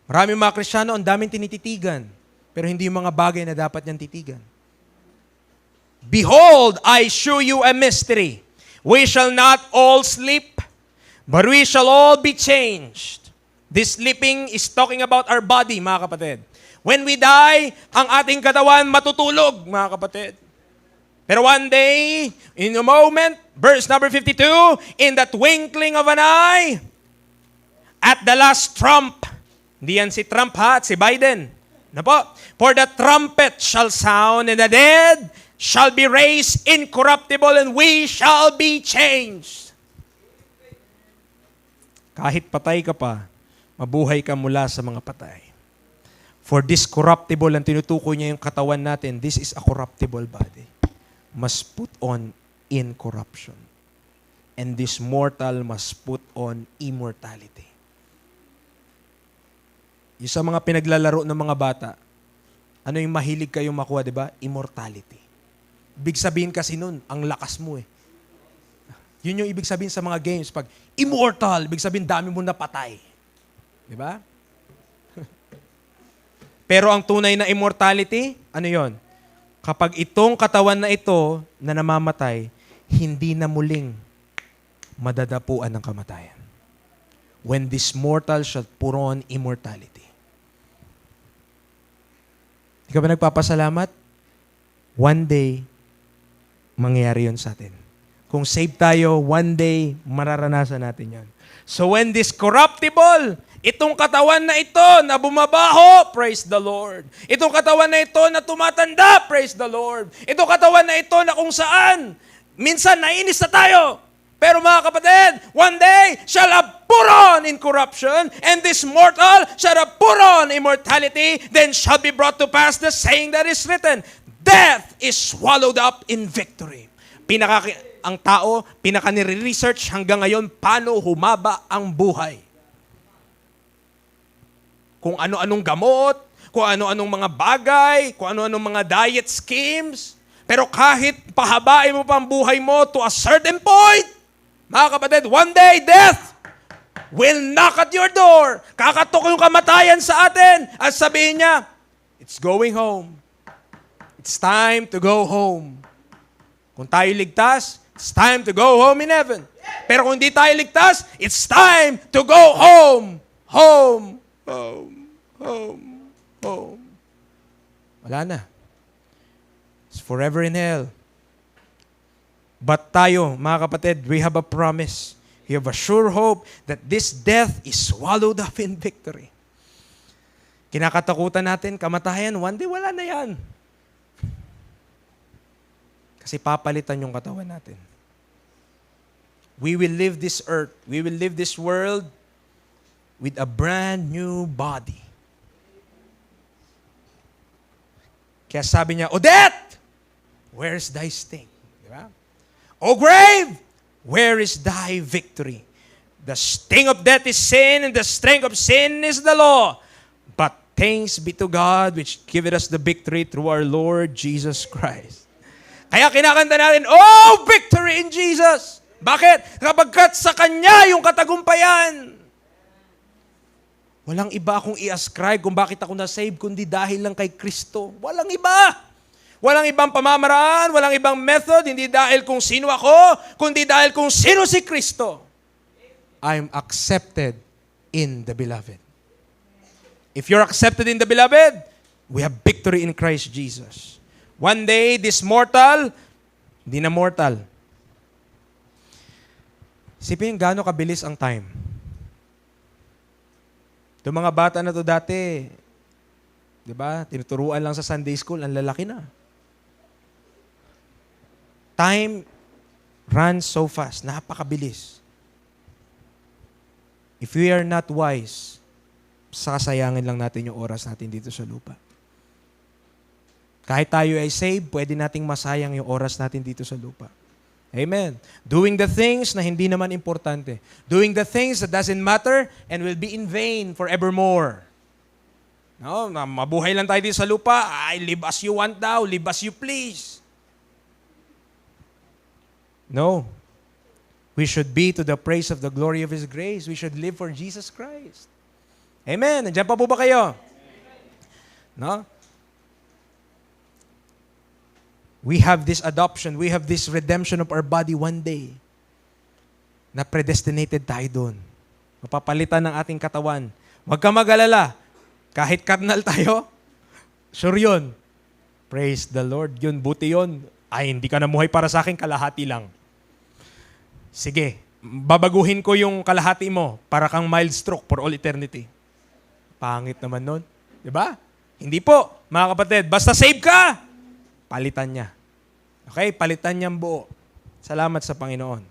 Maraming mga Kristiyano, ang daming tinititigan, pero hindi yung mga bagay na dapat niyang titigan. Behold, I show you a mystery. We shall not all sleep, but we shall all be changed. This sleeping is talking about our body, mga kapatid. When we die, ang ating katawan matutulog, mga kapatid. Pero one day, in a moment, verse number 52, in the twinkling of an eye, at the last trump, hindi yan si Trump ha, at si Biden. Ano po? For the trumpet shall sound, and the dead shall be raised incorruptible, and we shall be changed. Kahit patay ka pa, mabuhay ka mula sa mga patay. For this corruptible, ang tinutukoy niya yung katawan natin, this is a corruptible body, must put on incorruption. And this mortal must put on immortality. Yung sa mga pinaglalaro ng mga bata, ano yung mahilig kayong makuha, di ba? Immortality. Ibig sabihin kasi nun, ang lakas mo eh. Yun yung ibig sabihin sa mga games. Pag immortal, ibig sabihin dami mo napatay. Di ba? Pero ang tunay na immortality, ano yon? Kapag itong katawan na ito na namamatay, hindi na muling madadapuan ng kamatayan. When this mortal shall put on immortality. Di ka ba nagpapasalamat? One day, mangyayari yun sa atin. Kung save tayo, one day, mararanasan natin yan. So when this corruptible Itong katawan na ito na bumabaho, praise the Lord. Itong katawan na ito na tumatanda, praise the Lord. Itong katawan na ito na kung saan, minsan nainis na tayo. Pero mga kapatid, one day shall have put on incorruption, and this mortal shall have put on immortality, then shall be brought to pass the saying that is written, death is swallowed up in victory. Ang tao, pinaka-nire-research hanggang ngayon, paano humaba ang buhay. Kung ano-anong gamot, kung ano-anong mga bagay, kung ano-anong mga diet schemes. Pero kahit pahabain mo pa ang buhay mo to a certain point, mga kapatid, one day death will knock at your door. Kakatok yung kamatayan sa atin at sabihin niya, it's going home. It's time to go home. Kung tayo ligtas, it's time to go home in heaven. Pero kung hindi tayo ligtas, it's time to go home. Home. Home. Home. Home. Wala na. It's forever in hell. But tayo, mga kapatid, we have a promise. We have a sure hope that this death is swallowed up in victory. Kinakatakutan natin, kamatayan, one day wala na yan. Kasi papalitan yung katawan natin. We will leave this earth, we will leave this world with a brand new body. Kaya sabi niya, O death, where's thy sting? Diba? O grave, where is thy victory? The sting of death is sin, and the strength of sin is the law. But thanks be to God, which giveth us the victory through our Lord Jesus Christ. Kaya kinakanta natin, oh, victory in Jesus! Bakit? Kapagkat sa Kanya yung katagumpayan. Walang iba akong i-ascribe kung bakit ako na-save, kundi dahil lang kay Kristo. Walang iba. Walang ibang pamamaraan, walang ibang method, hindi dahil kung sino ako, kundi dahil kung sino si Kristo. I'm accepted in the Beloved. If you're accepted in the Beloved, we have victory in Christ Jesus. One day, this mortal, hindi na mortal. Isipin gaano kabilis ang time. Itong mga bata na to dati, di ba, tinuturuan lang sa Sunday school, ang lalaki na. Time runs so fast, napakabilis. If we are not wise, sasayangin lang natin yung oras natin dito sa lupa. Kahit tayo ay saved, pwede nating masayang yung oras natin dito sa lupa. Amen. Doing the things na hindi naman importante. Doing the things that doesn't matter and will be in vain forevermore. No, mabuhay lang tayo dito sa lupa. Ay, live as you want daw, live as you please. No. We should be to the praise of the glory of His grace. We should live for Jesus Christ. Amen. Nandiyan pa po ba kayo? No? We have this adoption, we have this redemption of our body one day na predestinated tayo doon. Mapapalitan ng ating katawan. Huwag ka mag-alala. Kahit karnal tayo, sure yun. Praise the Lord. Yun, buti yun. Ay, hindi ka namuhay para sa akin, kalahati lang. Sige, babaguhin ko yung kalahati mo para kang mild stroke for all eternity. Pangit naman nun. Diba? Hindi po, mga kapatid. Basta save ka, palitan niya. Okay? Palitan niyang buo. Salamat sa Panginoon.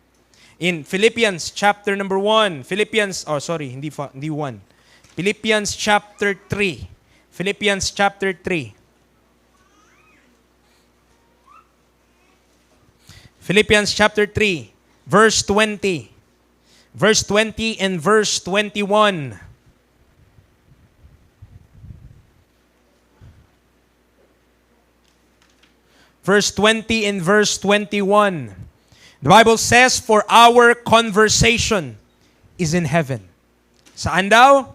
In Philippians chapter number 1, hindi 1. Philippians chapter 3. Philippians chapter 3. Philippians chapter 3, verse 20. Verse 20 and verse 21. Verse 20 and verse 21. The Bible says, for our conversation is in heaven. Saan daw?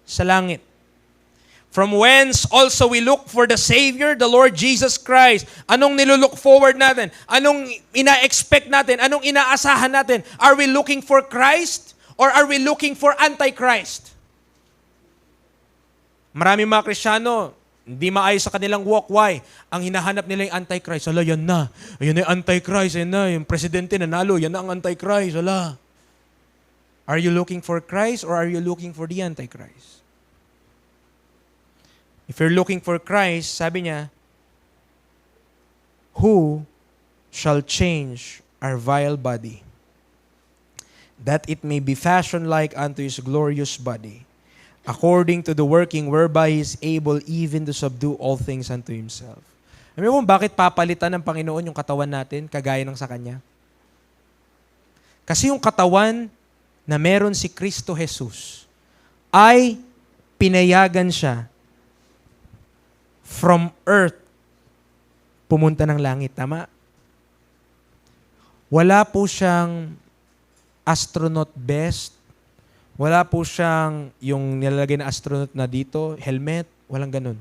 Sa langit. From whence also we look for the Savior, the Lord Jesus Christ. Anong nilulook forward natin? Anong ina-expect natin? Anong inaasahan natin? Are we looking for Christ or are we looking for Antichrist? Maraming mga Kristiyano, hindi maayos sa kanilang walk. Why? Ang hinahanap nila yung Antichrist. Ala, yan na. Ayun na yung Antichrist. Yan na. Yung presidente nanalo. Yan na ang Antichrist. Ala. Are you looking for Christ or are you looking for the Antichrist? If you're looking for Christ, sabi niya, who shall change our vile body, that it may be fashioned like unto his glorious body, according to the working whereby he is able even to subdue all things unto himself. Alam mo kung bakit papalitan ng Panginoon yung katawan natin, kagaya ng sa Kanya? Kasi yung katawan na meron si Kristo Jesus ay pinayagan siya from earth pumunta ng langit. Tama? Wala po siyang astronaut vest. Wala po siyang yung nilalagay na astronaut na dito, helmet. Walang ganun.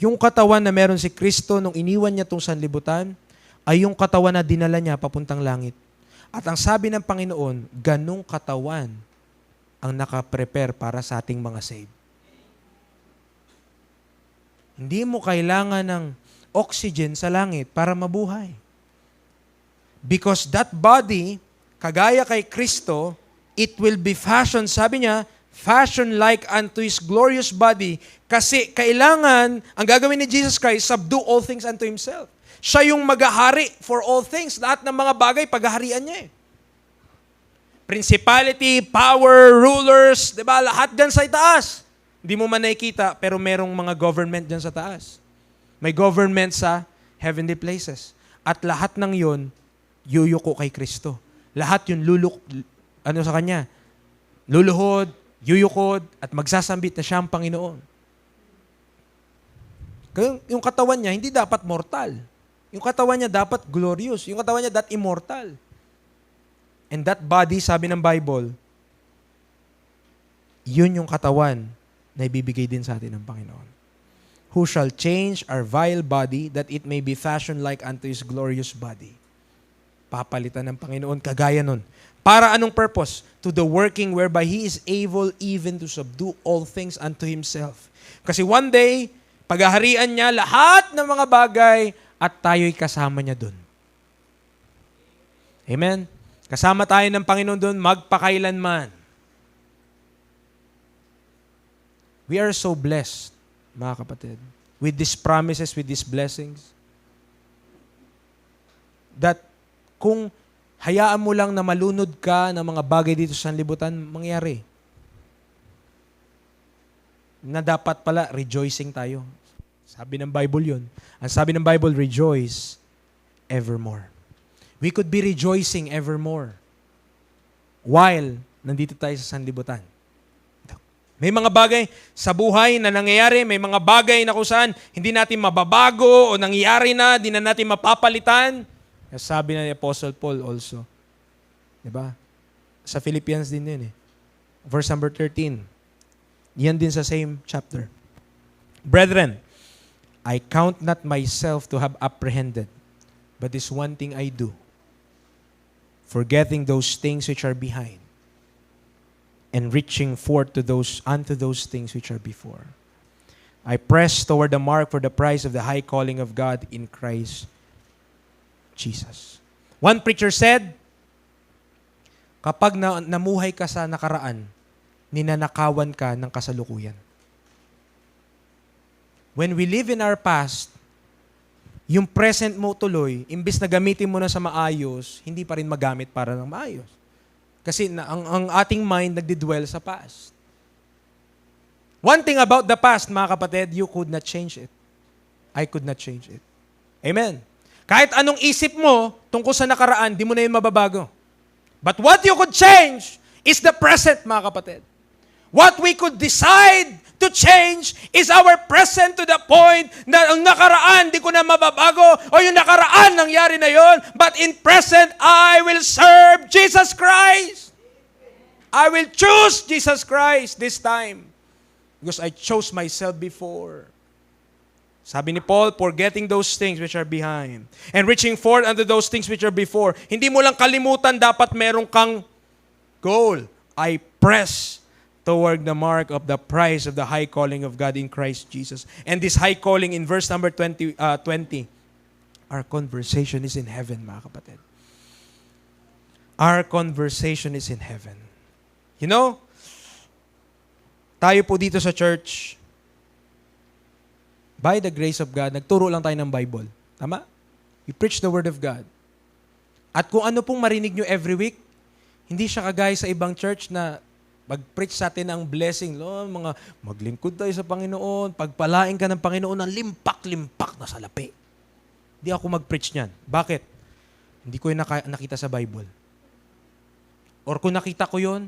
Yung katawan na meron si Kristo nung iniwan niya tong sanlibutan ay yung katawan na dinala niya papuntang langit. At ang sabi ng Panginoon, ganung katawan ang nakaprepare para sa ating mga saved. Hindi mo kailangan ng oxygen sa langit para mabuhay. Because that body, kagaya kay Kristo, it will be fashioned, sabi niya, fashioned like unto his glorious body. Kasi kailangan, ang gagawin ni Jesus Christ, subdue all things unto himself. Siya yung maghahari for all things. Lahat ng mga bagay, paghaharian niya eh. Principality, power, rulers, di ba? Lahat dyan sa itaas. Hindi mo man nakikita, pero merong mga government dyan sa taas. May government sa heavenly places. At lahat ng yon yuyuko kay Kristo. Lahat yun sa Kanya? Luluhod, yuyukod, at magsasambit na siya ang Panginoon. Yung katawan niya, hindi dapat mortal. Yung katawan niya dapat glorious. Yung katawan niya dapat immortal. And that body, sabi ng Bible, yun yung katawan na ibibigay din sa atin ng Panginoon. Who shall change our vile body that it may be fashioned like unto his glorious body. Papalitan ng Panginoon kagaya nun. Para anong purpose? To the working whereby he is able even to subdue all things unto himself. Kasi one day, paghaharian niya lahat ng mga bagay at tayo'y kasama niya dun. Amen? Kasama tayo ng Panginoon dun magpakailanman. We are so blessed, mga kapatid, with these promises, with these blessings, that kung hayaan mo lang na malunod ka ng mga bagay dito sa libutan, mangyari. Na dapat pala, rejoicing tayo. Sabi ng Bible yun. Ang sabi ng Bible, rejoice evermore. We could be rejoicing evermore while nandito tayo sa sanlibutan. May mga bagay sa buhay na nangyayari, may mga bagay na kung saan hindi natin mababago o nangyayari na, hindi na natin mapapalitan. Sabi na ni Apostle Paul also. Diba? Sa Philippians din yun eh. Verse number 13. Yan din sa same chapter. Brethren, I count not myself to have apprehended, but this one thing I do, forgetting those things which are behind, and reaching forth to unto those things which are before. I press toward the mark for the prize of the high calling of God in Christ Jesus. One preacher said, kapag namuhay ka sa nakaraan, ninanakawan ka ng kasalukuyan. When we live in our past, yung present mo tuloy, imbis na gamitin mo na sa maayos, hindi pa rin magamit para ng maayos. Kasi ang ating mind nagdidwell sa past. One thing about the past, mga kapatid, you could not change it. I could not change it. Amen. Kahit anong isip mo tungkol sa nakaraan, di mo na yun mababago. But what you could change is the present, mga kapatid. What we could decide to change is our present to the point na ang nakaraan, di ko na mababago, o yung nakaraan, nangyari na yon. But in present, I will serve Jesus Christ. I will choose Jesus Christ this time. Because I chose myself before. Sabi ni Paul, forgetting those things which are behind and reaching forth unto those things which are before. Hindi mo lang kalimutan, dapat meron kang goal. I press toward the mark of the prize of the high calling of God in Christ Jesus. And this high calling in verse number 20, our conversation is in heaven, mga kapatid. Our conversation is in heaven. You know, tayo po dito sa church, by the grace of God, nagturo lang tayo ng Bible. Tama? We preach the Word of God. At kung ano pong marinig nyo every week, hindi siya kagaya sa ibang church na mag-preach sa atin ang blessing. Mga maglingkod tayo sa Panginoon, pagpalain ka ng Panginoon ng limpak-limpak na salapi. Hindi ako mag-preach niyan. Bakit? Hindi ko yung nakita sa Bible. Or kung nakita ko yon,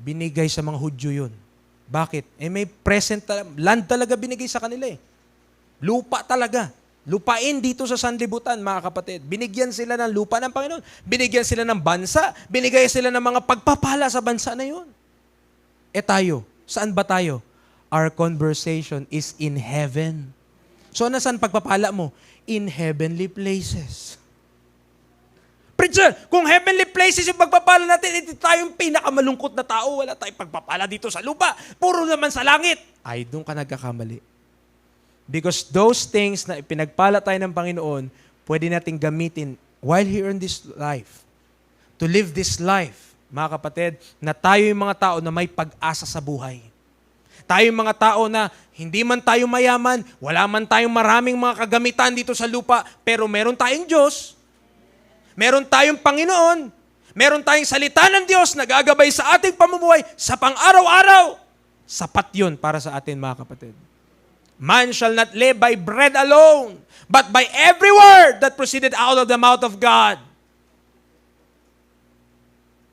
binigay sa mga Hudyo yun. Bakit? May land talaga binigay sa kanila eh. Lupa talaga. Lupain dito sa sanlibutan, mga kapatid. Binigyan sila ng lupa ng Panginoon. Binigyan sila ng bansa. Binigay sila ng mga pagpapala sa bansa na yun. Tayo, saan ba tayo? Our conversation is in heaven. So, saan pagpapala mo? In heavenly places. Preacher, kung heavenly places yung pagpapala natin, ito tayong pinakamalungkot na tao. Wala tayong pagpapala dito sa lupa. Puro naman sa langit. Ay, doon ka nagkakamali. Because those things na ipinagpala tayo ng Panginoon, pwede nating gamitin while here in this life. To live this life, mga kapatid, na tayo yung mga tao na may pag-asa sa buhay. Tayo yung mga tao na hindi man tayo mayaman, wala man tayong maraming mga kagamitan dito sa lupa, pero meron tayong Diyos, meron tayong Panginoon, meron tayong salita ng Diyos na gagabay sa ating pamumuhay sa pang-araw-araw. Sapat yun para sa atin, mga kapatid. Man shall not live by bread alone, but by every word that proceeded out of the mouth of God.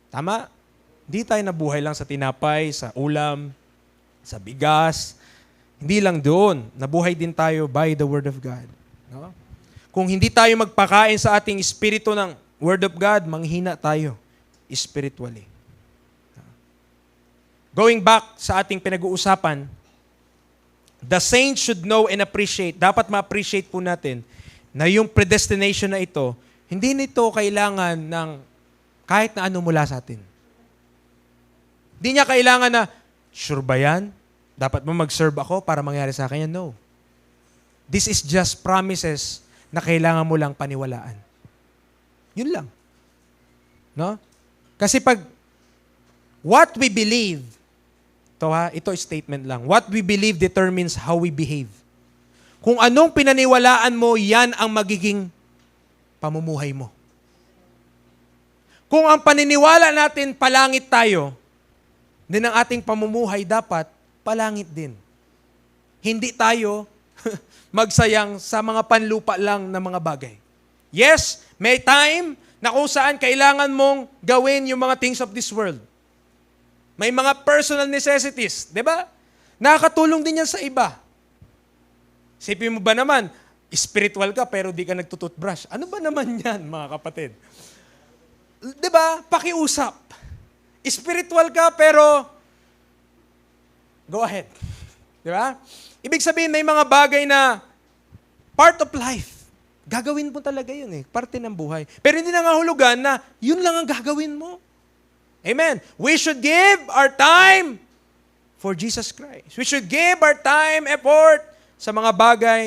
Tama? Hindi tayo nabuhay lang sa tinapay, sa ulam, sa bigas. Hindi lang doon. Nabuhay din tayo by the Word of God. No? Kung hindi tayo magpakain sa ating espiritu ng Word of God, manghina tayo spiritually. Going back sa ating pinag-uusapan, the saints should know and appreciate, dapat ma-appreciate po natin na yung predestination na ito, hindi nito kailangan ng kahit na ano mula sa atin. Hindi niya kailangan na, sure ba yan? Dapat mo mag-serve ako para mangyari sa akin yan? No. This is just promises na kailangan mo lang paniwalaan. Yun lang. No? Kasi pag what we believe, ito statement lang. What we believe determines how we behave. Kung anong pinaniwalaan mo, yan ang magiging pamumuhay mo. Kung ang paniniwala natin palangit tayo, din ang ating pamumuhay dapat palangit din. Hindi tayo magsayang sa mga panlupa lang na mga bagay. Yes, may time na kung saan kailangan mong gawin yung mga things of this world. May mga personal necessities, di ba? Nakakatulong din yan sa iba. Sipin mo ba naman, spiritual ka pero di ka nagtututbrush. Ano ba naman yan, mga kapatid? Di ba? Pakiusap. Spiritual ka pero go ahead. Di ba? Ibig sabihin, may mga bagay na part of life. Gagawin mo talaga yun eh. Parte ng buhay. Pero hindi nangahulugan na yun lang ang gagawin mo. Amen. We should give our time for Jesus Christ. We should give our time, effort sa mga bagay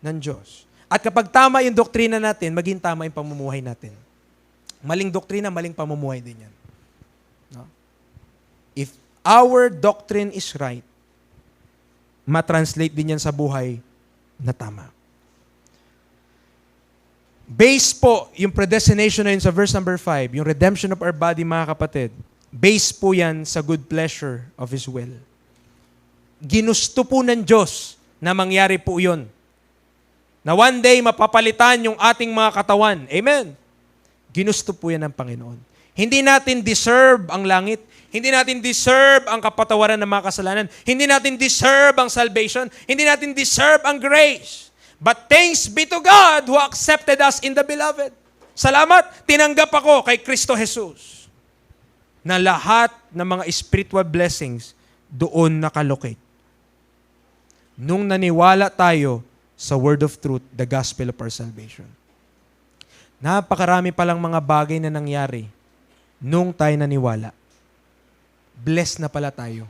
ng Diyos. At kapag tama yung doktrina natin, maging tama yung pamumuhay natin. Maling doktrina, maling pamumuhay din yan. No? If our doctrine is right, matranslate din yan sa buhay na tama. Base po, yung predestination na yun sa verse number 5, yung redemption of our body, mga kapatid, base po yan sa good pleasure of His will. Ginusto po ng Diyos na mangyari po yun. Na one day, mapapalitan yung ating mga katawan. Amen? Ginusto po yan ng Panginoon. Hindi natin deserve ang langit. Hindi natin deserve ang kapatawaran ng mga kasalanan. Hindi natin deserve ang salvation. Hindi natin deserve ang grace. But thanks be to God who accepted us in the beloved. Salamat, tinanggap ako kay Kristo Jesus na lahat ng mga spiritual blessings doon nakalocate. Nung naniwala tayo sa word of truth, the gospel of our salvation. Napakarami palang mga bagay na nangyari nung tayo naniwala. Blessed na pala tayo,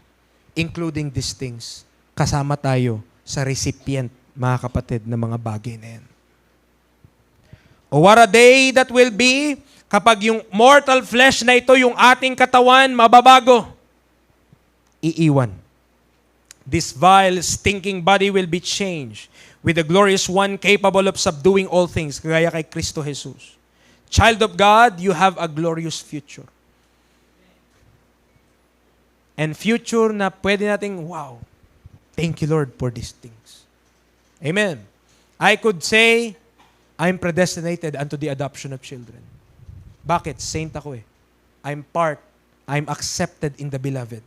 including these things. Kasama tayo sa recipient, mga kapatid, ng mga bagay na yan. Oh, what a day that will be Kapag yung mortal flesh na ito, yung ating katawan, mababago, iiwan. This vile, stinking body will be changed with the glorious one capable of subduing all things, kagaya kay Kristo Jesus. Child of God, you have a glorious future. And future na pwede nating, wow, thank you Lord for these things. Amen. I could say, I'm predestinated unto the adoption of children. Bakit? Saint ako eh. I'm accepted in the beloved.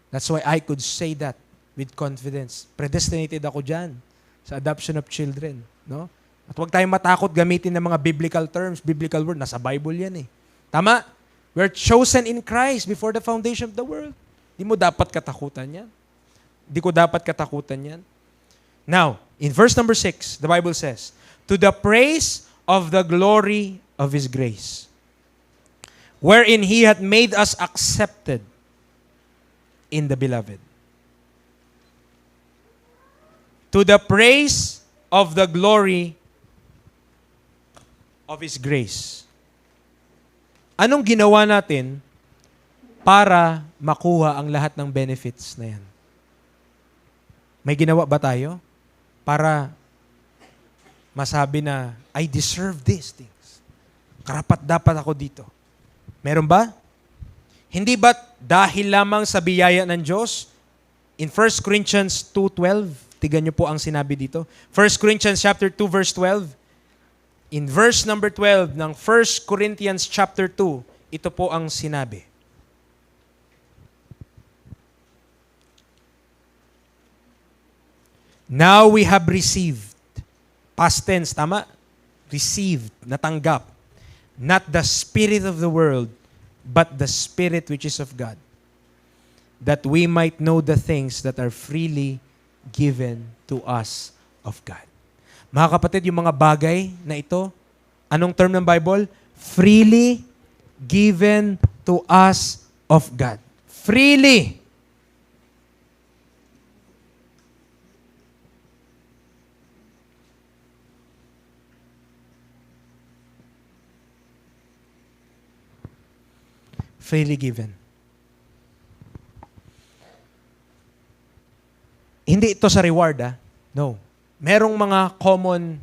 That's why I could say that with confidence. Predestinated ako dyan sa adoption of children. No? At huwag tayong matakot gamitin ng mga biblical terms, biblical word. Nasa Bible yan eh. Tama? We're chosen in Christ before the foundation of the world. Di mo dapat katakutan yan. Di ko dapat katakutan yan. Now, in verse number 6, the Bible says, to the praise of the glory of His grace, wherein He hath made us accepted in the beloved. To the praise of the glory of His grace. Anong ginawa natin para makuha ang lahat ng benefits na yan? May ginawa ba tayo para masabi na, I deserve these things. Karapat-dapat ako dito. Meron ba? Hindi ba dahil lamang sa biyaya ng Diyos? In 1 Corinthians 2:12, tigan niyo po ang sinabi dito. 1 Corinthians chapter 2 verse 12. In verse number 12 ng 1 Corinthians chapter 2, ito po ang sinabi. Now we have received, past tense, tama? Received, natanggap, not the spirit of the world, but the Spirit which is of God, that we might know the things that are freely given to us of God. Mga kapatid, yung mga bagay na ito, anong term ng Bible? Freely given to us of God. Freely. Freely given. Hindi ito sa reward, No. Merong mga common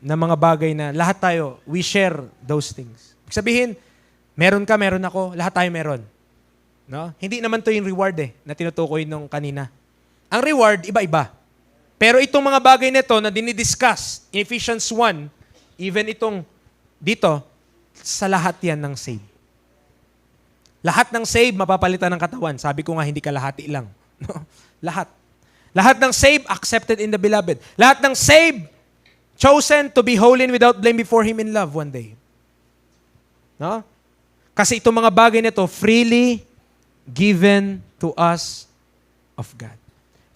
na mga bagay na lahat tayo, we share those things. Ibig sabihin, meron ka, meron ako, lahat tayo meron. No? Hindi naman to yung reward na tinutukoy nung kanina. Ang reward, iba-iba. Pero itong mga bagay nito na dinidiscuss in Ephesians 1, even itong dito, sa lahat yan ng save. Lahat ng save, mapapalitan ng katawan. Sabi ko nga, hindi kalahati lang. No? Lahat. Lahat ng save, accepted in the beloved. Lahat ng save, chosen to be holy and without blame before Him in love one day. No? Kasi itong mga bagay nito, freely given to us of God.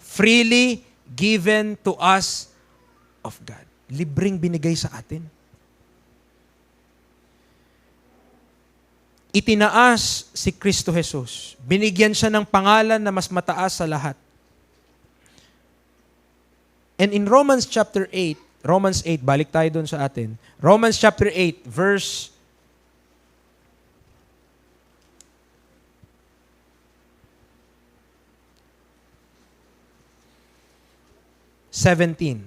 Freely given to us of God. Libreng binigay sa atin. Itinaas si Kristo Jesus. Binigyan siya ng pangalan na mas mataas sa lahat. And in Romans chapter 8, balik tayo doon sa atin. Romans chapter 8, verse 17.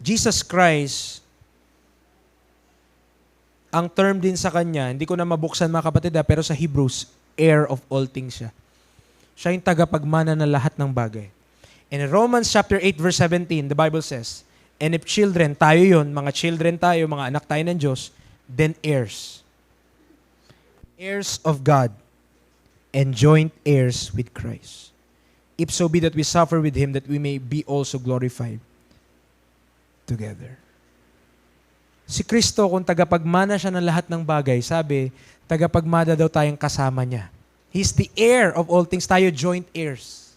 Jesus Christ, ang term din sa Kanya, hindi ko na mabuksan mga kapatid, pero sa Hebrews, heir of all things siya. Siya yung tagapagmana na lahat ng bagay. In Romans chapter 8 verse 17, the Bible says, and if children, tayo yun, mga children tayo, mga anak tayo ng Diyos, then heirs. Heirs of God, and joint heirs with Christ. If so be that we suffer with Him, that we may be also glorified together. Si Kristo, kung tagapagmana siya ng lahat ng bagay, sabi, tagapagmana daw tayong kasama niya. He's the heir of all things. Tayo joint heirs.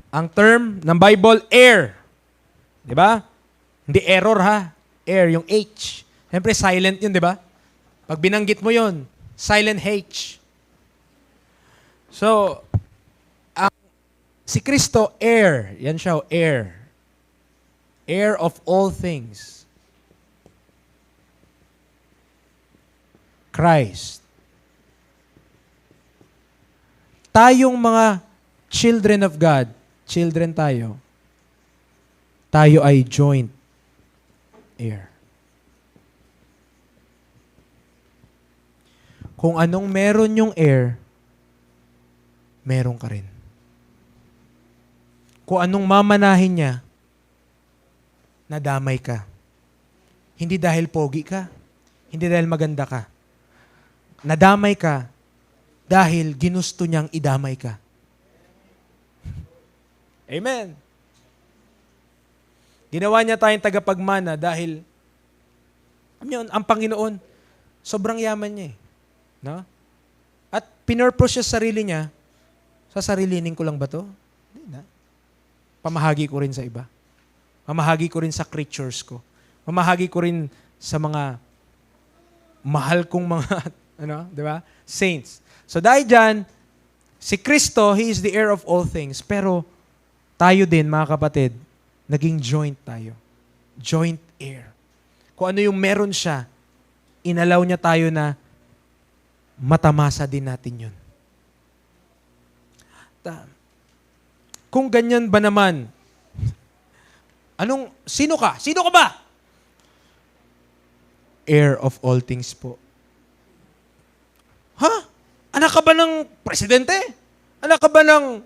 Ang term ng Bible, heir. Di ba? Hindi error ha. Heir, yung H. Siyempre, silent yun, di ba? Pag binanggit mo yun, silent H. So, ang, si Kristo, heir. Yan siya, heir. Heir of all things. Christ. Tayong mga children of God, children tayo ay joint heir. Kung anong meron yung heir, meron ka rin. Kung anong mamanahin niya, nadamay ka. Hindi dahil pogi ka, hindi dahil maganda ka. Nadamay ka dahil ginusto niyang idamay ka. Amen. Ginawa niya tayong tagapagmana dahil ang Panginoon, sobrang yaman niya eh. No? At pinurpose siya sa sarili niya, sa sarilinin ko lang ba to? Hindi na. Pamahagi ko rin sa iba. Pamahagi ko rin sa creatures ko. Pamahagi ko rin sa mga mahal kong mga, di ba? Saints. So dahil dyan, si Kristo, He is the heir of all things. Pero tayo din, mga kapatid, naging joint tayo. Joint heir. Kung ano yung meron siya, inalaw niya tayo na matamasa din natin yun. Kung ganyan ba naman, sino ka? Sino ka ba? Heir of all things po. Ha? Anak ka ba ng presidente? Anak ka ba ng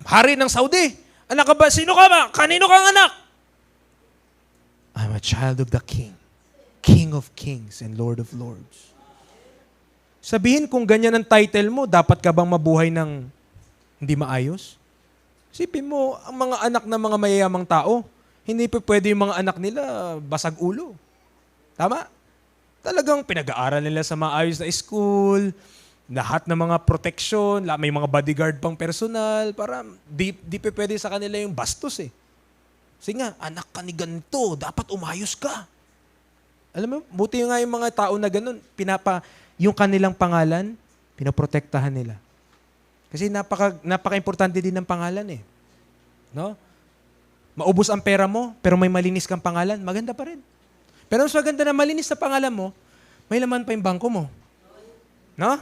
hari ng Saudi? Anak ka ba? Sino ka ba? Kanino kang anak? I'm a child of the King. King of kings and Lord of lords. Sabihin kung ganyan ang title mo, dapat ka bang mabuhay ng hindi maayos? Sipin mo, ang mga anak ng mga mayayamang tao, hindi pa pwede yung mga anak nila basag ulo. Tama? Talagang pinag-aaral nila sa maayos na school, lahat ng mga protection, may mga bodyguard pang personal, para di pa pwede sa kanila yung bastos eh. Kasi nga, anak ka ni ganito, dapat umayos ka. Alam mo, buti nga yung mga tao na ganun, yung kanilang pangalan, pinoprotektahan nila. Kasi napaka-importante din ng pangalan eh. No? Maubos ang pera mo, pero may malinis kang pangalan, maganda pa rin. Pero mas maganda na malinis na pangalan mo, may laman pa yung bangko mo. No?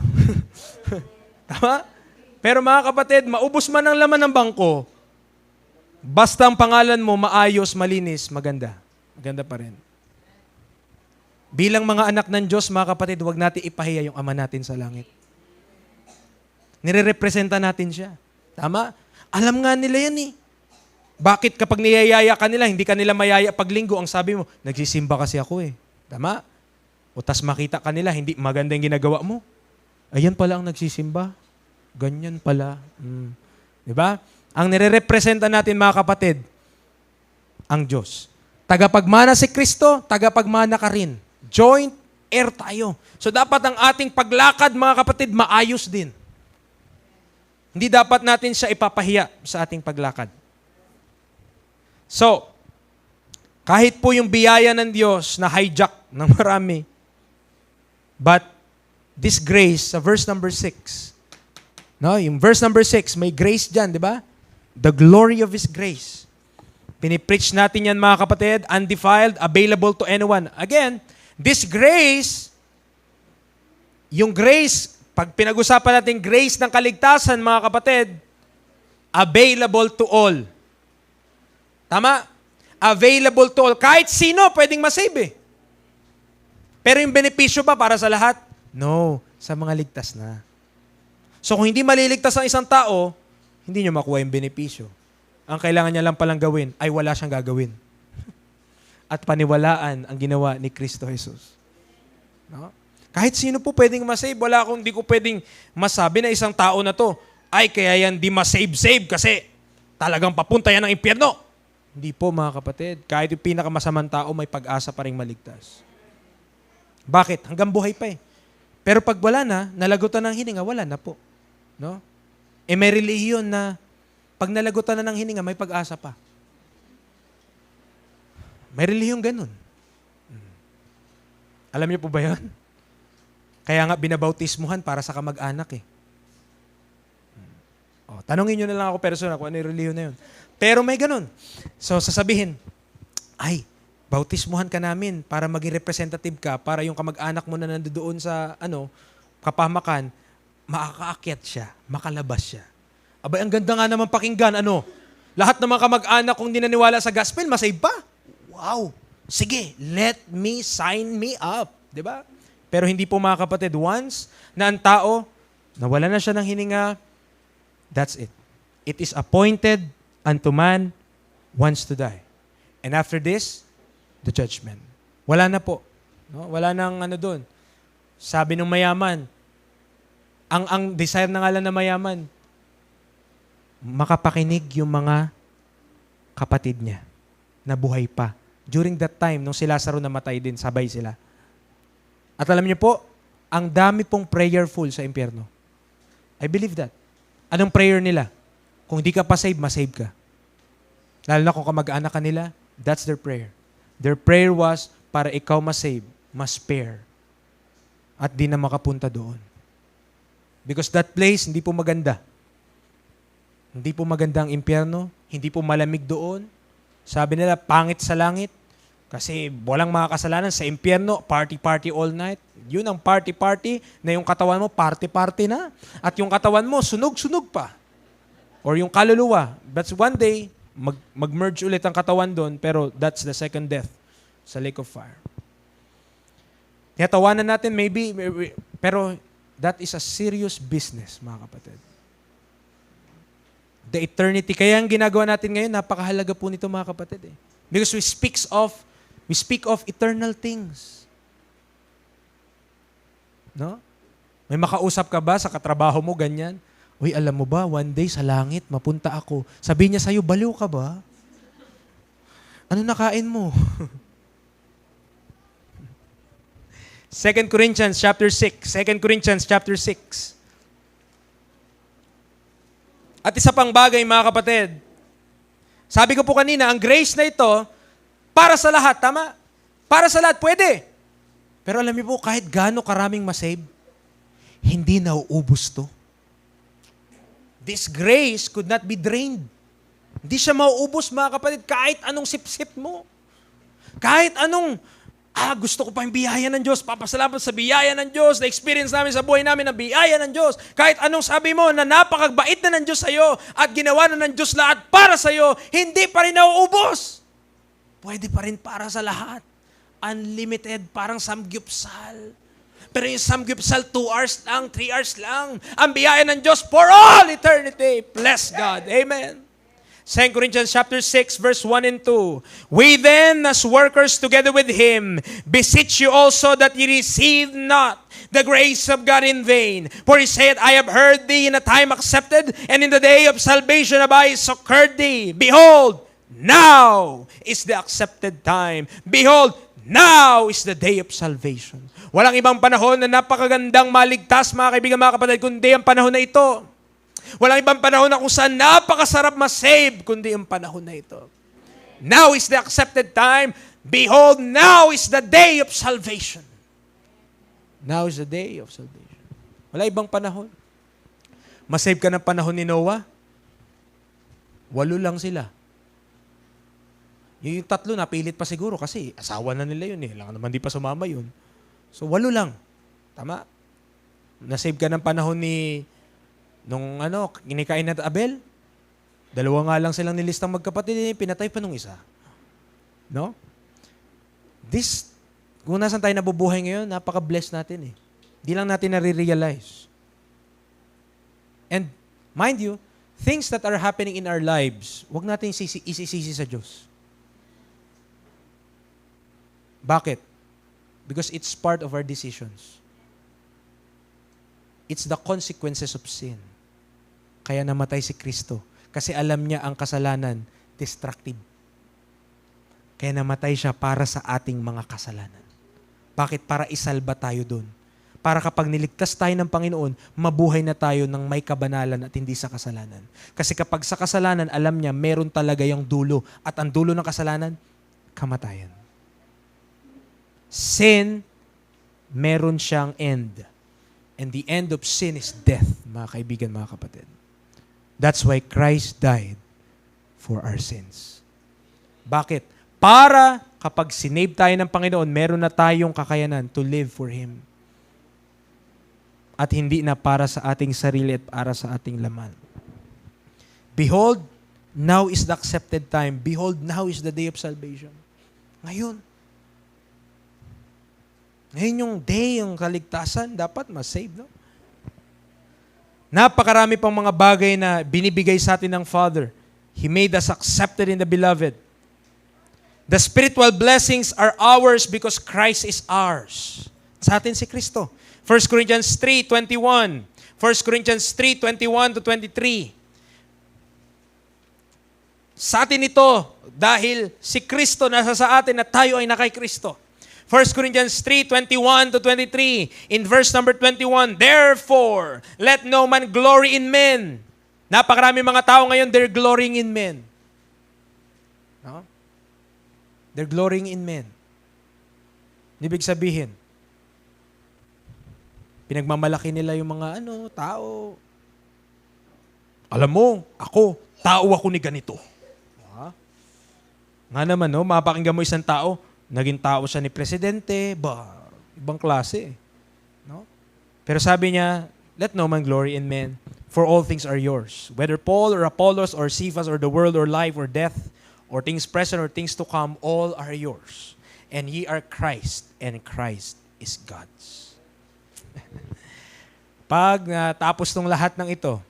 Tama? Pero mga kapatid, maubos man ang laman ng bangko, basta ang pangalan mo maayos, malinis, maganda. Maganda pa rin. Bilang mga anak ng Diyos, mga kapatid, huwag natin ipahiya yung Ama natin sa langit. Nire-representa natin siya. Tama? Alam nga nila yan eh. Bakit kapag niyayaya ka nila, hindi ka nila mayaya pag linggo, ang sabi mo, nagsisimba kasi ako eh. Tama? O tas makita ka nila, hindi maganda yung ginagawa mo. Ayan pala ang nagsisimba. Ganyan pala. Diba? Ang nire-representa natin, mga kapatid, ang Diyos. Tagapagmana si Kristo, tagapagmana ka rin. Joint heir tayo. So dapat ang ating paglakad, mga kapatid, maayos din. Hindi dapat natin siya ipapahiya sa ating paglakad. So, kahit po yung biyaya ng Diyos na hijack ng marami, but this grace, sa verse number 6, no, yung verse number 6, may grace dyan, di ba? The glory of His grace. Pinipreach natin yan, mga kapatid, undefiled, available to anyone. Again, this grace, yung grace, pag pinag-usapan natin grace ng kaligtasan, mga kapatid, available to all. Tama? Available to all. Kahit sino pwedeng masave eh. Pero yung benepisyo ba para sa lahat? No, sa mga ligtas na. So kung hindi maliligtas ang isang tao, hindi niya makuha yung benepisyo. Ang kailangan niya lang palang gawin ay wala siyang gagawin. At paniwalaan ang ginawa ni Kristo Jesus. No? Kahit sino po pwedeng masave, hindi ko pwedeng masabi na isang tao na to, ay kaya yan di masave-save kasi talagang papunta yan ng impyerno. Hindi po, mga kapatid. Kahit yung pinakamasamang tao, may pag-asa pa rin maligtas. Bakit? Hanggang buhay pa eh. Pero pag wala na, nalagutan ng hininga, wala na po. No? May relihiyon na pag nalagutan na ng hininga, may pag-asa pa. May relihiyong ganun. Alam niyo po ba yan? Kaya nga binabautismuhan para sa kamag-anak eh. O, tanungin nyo na lang ako personal kung ano yung reliyon na yun. Pero may ganun. So, sasabihin, ay, bautismuhan ka namin para maging representative ka, para yung kamag-anak mo na nandoon sa, kapahamakan, makakaakyat siya, makalabas siya. Abay, ang ganda nga naman pakinggan, lahat ng mga kamag-anak kung di naniwala sa gospel, masave pa. Wow! Sige, let me sign me up. Diba? Pero hindi po mga kapatid, once na ang tao, nawala na siya ng hininga, that's it. It is appointed unto man once to die. And after this, the judgment. Wala na po. No? Wala nang doon. Sabi ng mayaman, ang desire na nga lang na mayaman, makapakinig yung mga kapatid niya na buhay pa. During that time, nung si Lazaro namatay din, sabay sila. At alam niyo po, ang dami pong prayerful sa impyerno. I believe that. Anong prayer nila? Kung di ka pa save, masave ka. Lalo na kung kamag-anak ka nila, that's their prayer. Their prayer was para ikaw masave, ma-spare. At di na makapunta doon. Because that place, hindi po maganda. Hindi po maganda ang impyerno. Hindi po malamig doon. Sabi nila, pangit sa langit. Kasi walang mga kasalanan sa impyerno, party-party all night. Yun ang party-party na yung katawan mo, party-party na. At yung katawan mo, sunog-sunog pa. Or yung kaluluwa. But one day, mag-merge ulit ang katawan doon, pero that's the second death sa lake of fire. Kaya tawanan natin, maybe, pero that is a serious business, mga kapatid. The eternity. Kaya ang ginagawa natin ngayon, napakahalaga po nito, mga kapatid. Because we speak of eternal things. No? May makausap ka ba sa katrabaho mo, ganyan? Uy, alam mo ba, one day sa langit, mapunta ako. Sabi niya sa'yo, baliw ka ba? Ano nakain mo? 2 Corinthians chapter 6. 2 Corinthians chapter 6. At isa pang bagay, mga kapatid. Sabi ko po kanina, ang grace na ito, para sa lahat, tama? Para sa lahat, pwede. Pero alam niyo po, kahit gaano karaming masave, hindi nauubos to. This grace could not be drained. Hindi siya mauubos, mga kapatid, kahit anong sip-sip mo. Kahit anong, gusto ko pa yung biyaya ng Diyos, papasalamat sa biyaya ng Diyos, na-experience namin sa buhay namin na biyaya ng Diyos. Kahit anong sabi mo na napakabait na ng Diyos sa'yo at ginawa na ng Diyos lahat para sa'yo, hindi pa rin nauubos. Pwede pa rin para sa lahat. Unlimited, parang samgyupsal. Pero yung samgyupsal, 2 hours lang, 3 hours lang. Ang biyaya ng Diyos for all eternity. Bless God. Amen. 2 Corinthians chapter 6, verse 1 and 2. We then, as workers together with Him, beseech you also that ye receive not the grace of God in vain. For He said, I have heard thee in a time accepted, and in the day of salvation have I succored thee. Behold, now is the accepted time. Behold, now is the day of salvation. Walang ibang panahon na napakagandang maligtas, mga kaibigan, mga kapatid, kundi ang panahon na ito. Walang ibang panahon na kung saan napakasarap ma-save, kundi ang panahon na ito. Now is the accepted time. Behold, now is the day of salvation. Now is the day of salvation. Wala ibang panahon. Ma-save ka ng panahon ni Noah? 8 lang sila. Yung 3, napilit pa siguro kasi asawa na nila yun . Lang naman di pa sumama yun. So 8 lang. Tama? Na-save ka ng panahon ni nung kinikain na Abel, 2 nga lang silang nilistang magkapatid, pinatay pa nung isa. No? Kung nasan tayo nabubuhay ngayon, napaka-blessed natin . Hindi lang natin nare-realize. And, mind you, things that are happening in our lives, huwag natin isisisi sa Diyos. Bakit? Because it's part of our decisions. It's the consequences of sin. Kaya namatay si Kristo. Kasi alam niya ang kasalanan, destructive. Kaya namatay siya para sa ating mga kasalanan. Bakit? Para isalba tayo doon. Para kapag niligtas tayo ng Panginoon, mabuhay na tayo ng may kabanalan at hindi sa kasalanan. Kasi kapag sa kasalanan, alam niya, meron talaga yung dulo. At ang dulo ng kasalanan, kamatayan. Sin, meron siyang end. And the end of sin is death, mga kaibigan, mga kapatid. That's why Christ died for our sins. Bakit? Para kapag sinave tayo ng Panginoon, meron na tayong kakayanan to live for Him. At hindi na para sa ating sarili at para sa ating laman. Behold, now is the accepted time. Behold, now is the day of salvation. Ngayon. Ngayon yung day, yung kaligtasan, dapat ma-save, no? Napakarami pang mga bagay na binibigay sa atin ng Father. He made us accepted in the Beloved. The spiritual blessings are ours because Christ is ours. Sa atin si Kristo. 1 Corinthians 3:21. 1 Corinthians 3:21 to 23. Sa atin ito, dahil si Kristo nasa sa atin at tayo ay nakay Kristo. 1 Corinthians 3:21 to 23. In verse number 21, therefore, let no man glory in men. Napakarami mga tao ngayon, they're glorying in men. No? They're glorying in men. Ibig sabihin, pinagmamalaki nila yung mga tao. Alam mo, tao ako ni ganito. Nga naman, no? Mapakinggan mo isang tao, naging tao siya ni Presidente, ibang klase. No? Pero sabi niya, let no man glory in men, for all things are yours. Whether Paul or Apollos or Cephas or the world or life or death or things present or things to come, all are yours. And ye are Christ, and Christ is God's. Pag natapos ng lahat ng ito,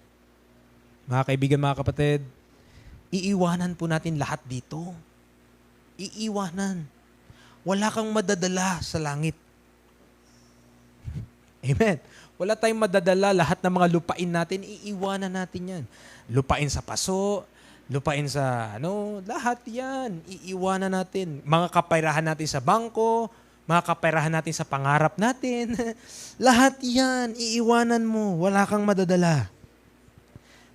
mga kaibigan, mga kapatid, iiwanan po natin lahat dito. Iiwanan. Wala kang madadala sa langit. Amen. Wala tayong madadala. Lahat ng mga lupain natin, iiwanan natin yan. Lupain sa paso, lupain sa lahat yan. Iiwanan natin. Mga kaperahan natin sa bangko, mga kaperahan natin sa pangarap natin. Lahat yan, iiwanan mo. Wala kang madadala.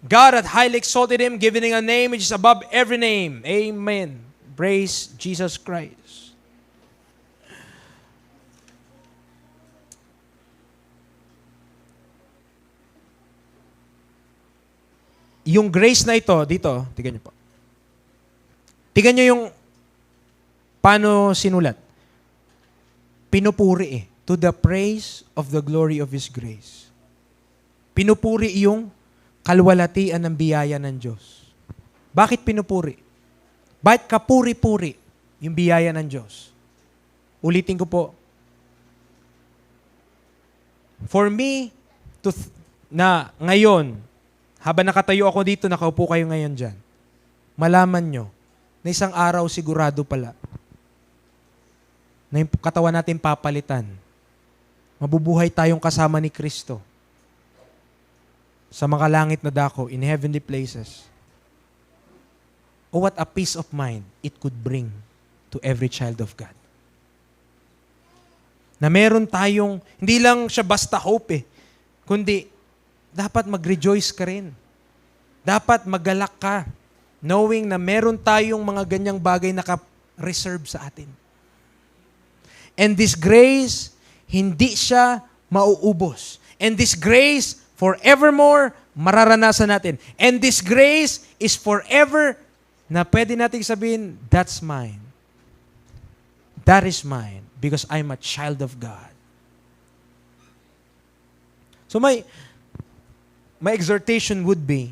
God hath highly exalted Him, giving Him a name which is above every name. Amen. Praise Jesus Christ. Yung grace na ito, dito, tignan niyo po. Tignan niyo yung paano sinulat. Pinupuri to the praise of the glory of His grace. Pinupuri yung kalwalatian ng biyaya ng Diyos. Bakit pinupuri? Bakit kapuri-puri yung biyaya ng Diyos? Ulitin ko po. For me, na ngayon, habang nakatayo ako dito, nakaupo kayo ngayon dyan, malaman nyo na isang araw sigurado pala na yung katawan natin papalitan. Mabubuhay tayong kasama ni Kristo sa mga langit na dako, in heavenly places. Oh, what a peace of mind it could bring to every child of God. Na meron tayong, hindi lang siya basta hope kundi dapat mag-rejoice ka rin. Dapat magalak ka, knowing na meron tayong mga ganyang bagay na reserve sa atin. And this grace, hindi siya mauubos. And this grace, forevermore, mararanasan natin. And this grace is forever na pwede nating sabihin, that's mine. That is mine because I'm a child of God. So my exhortation would be,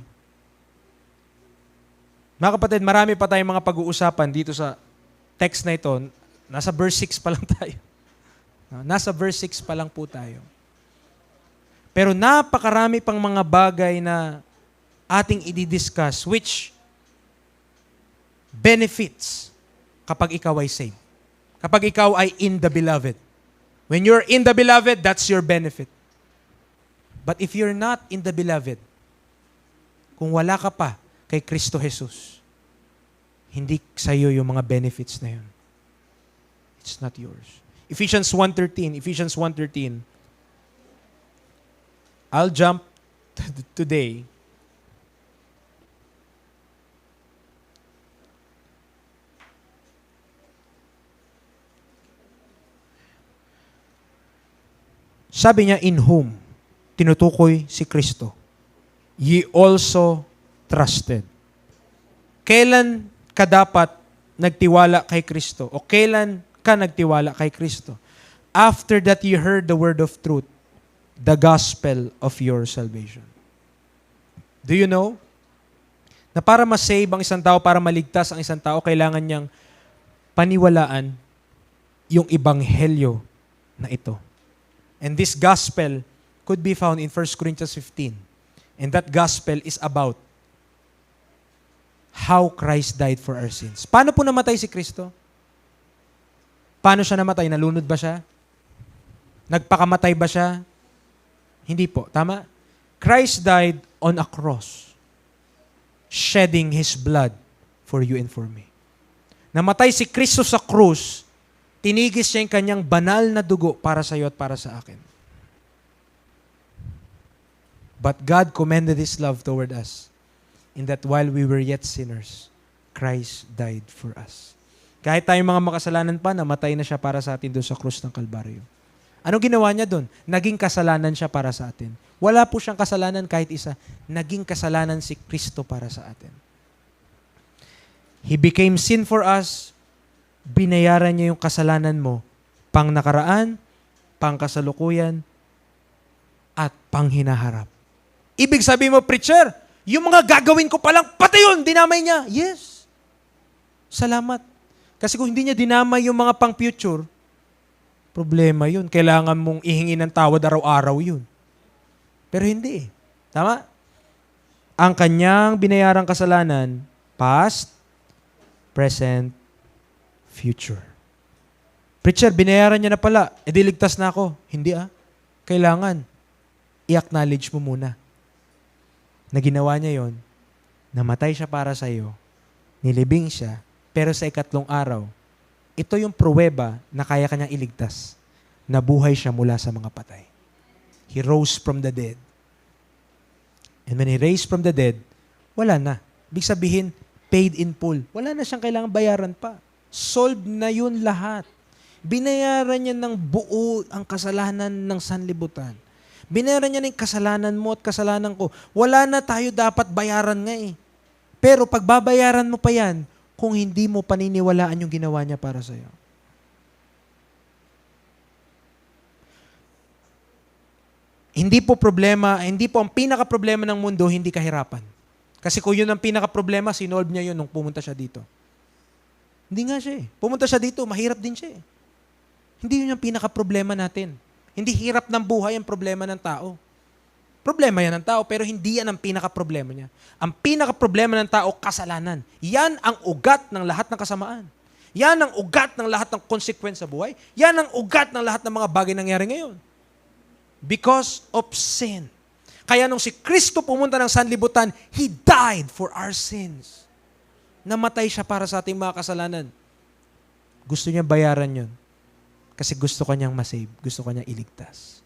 mga kapatid, marami pa tayong mga pag-uusapan dito sa text na ito. Nasa verse 6 pa lang tayo. Nasa verse 6 pa lang po tayo. Pero napakarami pang mga bagay na ating i-discuss which benefits kapag ikaw ay saved. Kapag ikaw ay in the Beloved. When you're in the Beloved, that's your benefit. But if you're not in the Beloved, kung wala ka pa kay Kristo Jesus, hindi sa'yo yung mga benefits na yun. It's not yours. Ephesians 1:13. Ephesians 1:13. I'll jump today. Sabi niya, in whom, tinutukoy si Kristo, ye also trusted. Kailan ka dapat nagtiwala kay Kristo? O kailan ka nagtiwala kay Kristo? After that you heard the word of truth, the gospel of your salvation. Do you know? Na para ma-save ang isang tao, para maligtas ang isang tao, kailangan niyang paniwalaan yung ebanghelyo na ito. And this gospel could be found in 1 Corinthians 15. And that gospel is about how Christ died for our sins. Paano po namatay si Kristo? Paano siya namatay? Nalunod ba siya? Nagpakamatay ba siya? Hindi po. Tama? Christ died on a cross, shedding His blood for you and for me. Namatay si Kristo sa krus, tinigis siya yung kanyang banal na dugo para sa iyo at para sa akin. But God commended His love toward us in that while we were yet sinners, Christ died for us. Kahit tayong mga makasalanan pa, namatay na siya para sa atin doon sa krus ng Kalbaryo. Ano ginawa niya doon? Naging kasalanan siya para sa atin. Wala po siyang kasalanan kahit isa. Naging kasalanan si Kristo para sa atin. He became sin for us. Binayaran niya yung kasalanan mo, pang nakaraan, pang kasalukuyan, at pang hinaharap. Ibig sabihin mo, preacher, yung mga gagawin ko palang, pati yun, dinamay niya. Yes. Salamat. Kasi kung hindi niya dinamay yung mga pang future, problema yun. Kailangan mong ihingi ng tawad araw-araw yun. Pero hindi. Tama? Ang kanyang binayarang kasalanan, past, present, future. Preacher, binayaran niya na pala. Ligtas na ako. Hindi Kailangan, i-acknowledge mo muna na ginawa niya yon, namatay siya para sa iyo, nilibing siya, pero sa ikatlong araw, ito yung pruweba na kaya kanyang iligtas. Nabuhay siya mula sa mga patay. He rose from the dead. And when He raised from the dead, wala na. Ibig sabihin, paid in full. Wala na siyang kailangang bayaran pa. Solved na yun lahat. Binayaran niya ng buo ang kasalanan ng sanlibutan. Binayaran niya ng kasalanan mo at kasalanan ko. Wala na tayo dapat bayaran nga eh. Pero pag babayaran mo pa yan, kung hindi mo paniniwalaan yung ginawa niya para sa'yo. Hindi po ang pinaka-problema ng mundo, hindi kahirapan. Kasi kung yun ang pinaka-problema, sinolve niya yun nung pumunta siya dito. Hindi nga siya eh. Pumunta siya dito, mahirap din siya eh. Hindi yun ang pinaka-problema natin. Hindi hirap ng buhay ang problema ng tao. Problema yan ng tao, pero hindi yan ang pinaka-problema niya. Ang pinaka-problema ng tao, kasalanan. Yan ang ugat ng lahat ng kasamaan. Yan ang ugat ng lahat ng consequence sa buhay. Yan ang ugat ng lahat ng mga bagay nangyari ngayon. Because of sin. Kaya nung si Kristo pumunta ng sanlibutan, He died for our sins. Namatay siya para sa ating mga kasalanan. Gusto niya bayaran yun. Kasi gusto kanyang masave. Gusto kanyang iligtas.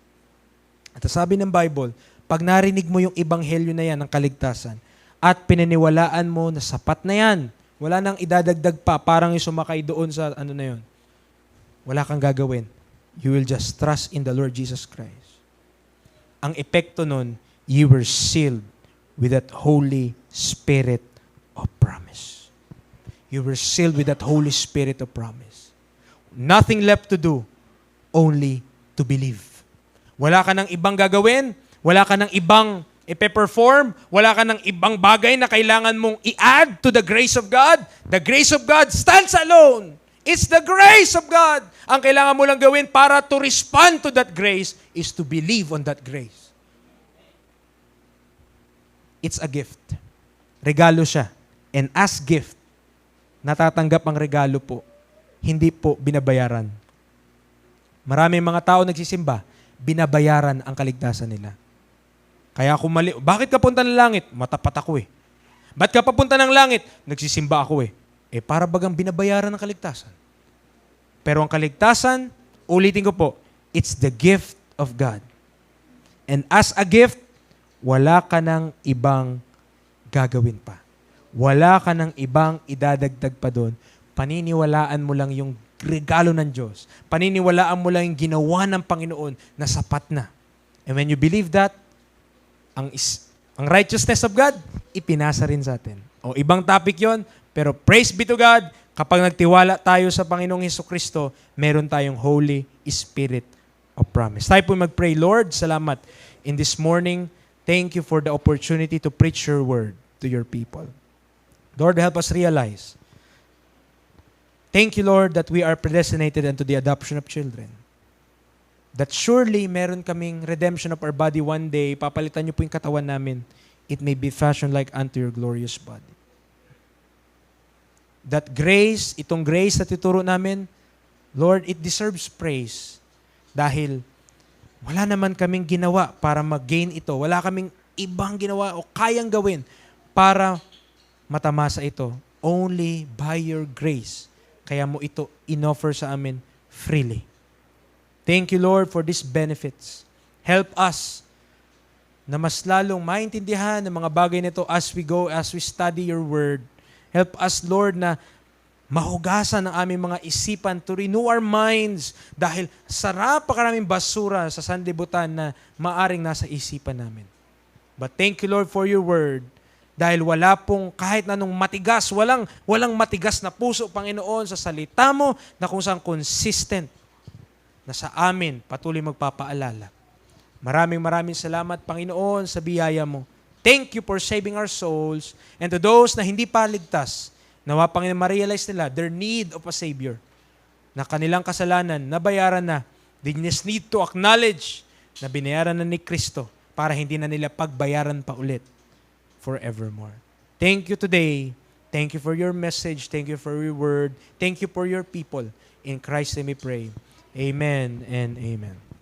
At sabi ng Bible, pag narinig mo yung ebanghelyo na yan ng kaligtasan at pinaniwalaan mo na sapat na yan, wala nang idadagdag pa, parang yung sumakay doon sa ano na yun. Wala kang gagawin. You will just trust in the Lord Jesus Christ. Ang epekto nun, you were sealed with that Holy Spirit of promise. You were sealed with that Holy Spirit of promise. Nothing left to do, only to believe. Wala ka ng ibang gagawin, wala ka ng ibang ipe-perform, wala ka ng ibang bagay na kailangan mong i-add to the grace of God. The grace of God stands alone. It's the grace of God. Ang kailangan mo lang gawin para to respond to that grace is to believe on that grace. It's a gift. Regalo siya. And as gift, natatanggap ang regalo po, hindi po binabayaran. Maraming mga tao nagsisimba, binabayaran ang kaligtasan nila. Kaya kung bakit ka punta ng langit? Matapat ako eh. Ba't ka papunta ng langit? Nagsisimba ako eh. Para bagang binabayaran ang kaligtasan. Pero ang kaligtasan, ulitin ko po, it's the gift of God. And as a gift, wala ka ng ibang gagawin pa. Wala ka ng ibang idadagdag pa doon. Paniniwalaan mo lang yung regalo ng Diyos. Paniniwalaan mo lang yung ginawa ng Panginoon na sapat na. And when you believe that, Ang righteousness of God, ipinasa rin sa atin. O ibang topic yon, pero praise be to God, kapag nagtiwala tayo sa Panginoong Hesukristo, meron tayong Holy Spirit of promise. Tayo po mag-pray. Lord, salamat in this morning. Thank you for the opportunity to preach your word to your people. Lord, help us realize. Thank you, Lord, that we are predestinated unto the adoption of children. That surely meron kaming redemption of our body one day, papalitan niyo po yung katawan namin, it may be fashioned like unto your glorious body. That grace, itong grace na tuturo namin, Lord, it deserves praise. Dahil wala naman kaming ginawa para mag-gain ito. Wala kaming ibang ginawa o kayang gawin para matamasa ito. Only by your grace. Kaya mo ito inoffer sa amin freely. Thank you, Lord, for these benefits. Help us na mas lalong maintindihan ng mga bagay nito as we go, as we study your word. Help us, Lord, na mahugasan ang aming mga isipan to renew our minds dahil sarap pa karaming basura sa sanlibutan na maaring nasa isipan namin. But thank you, Lord, for your word dahil wala pong kahit anong matigas, walang matigas na puso, Panginoon, sa salita mo na kung saan consistent na sa amin patuloy magpapaalala. Maraming salamat, Panginoon, sa biyaya mo. Thank you for saving our souls. And to those na hindi pa ligtas, nawa, Panginoon, ma-realize nila their need of a Savior, na kanilang kasalanan, nabayaran na. They just need to acknowledge na binayaran na ni Kristo para hindi na nila pagbayaran pa ulit forevermore. Thank you today. Thank you for your message. Thank you for your word. Thank you for your people. In Christ's name we pray. Amen and amen.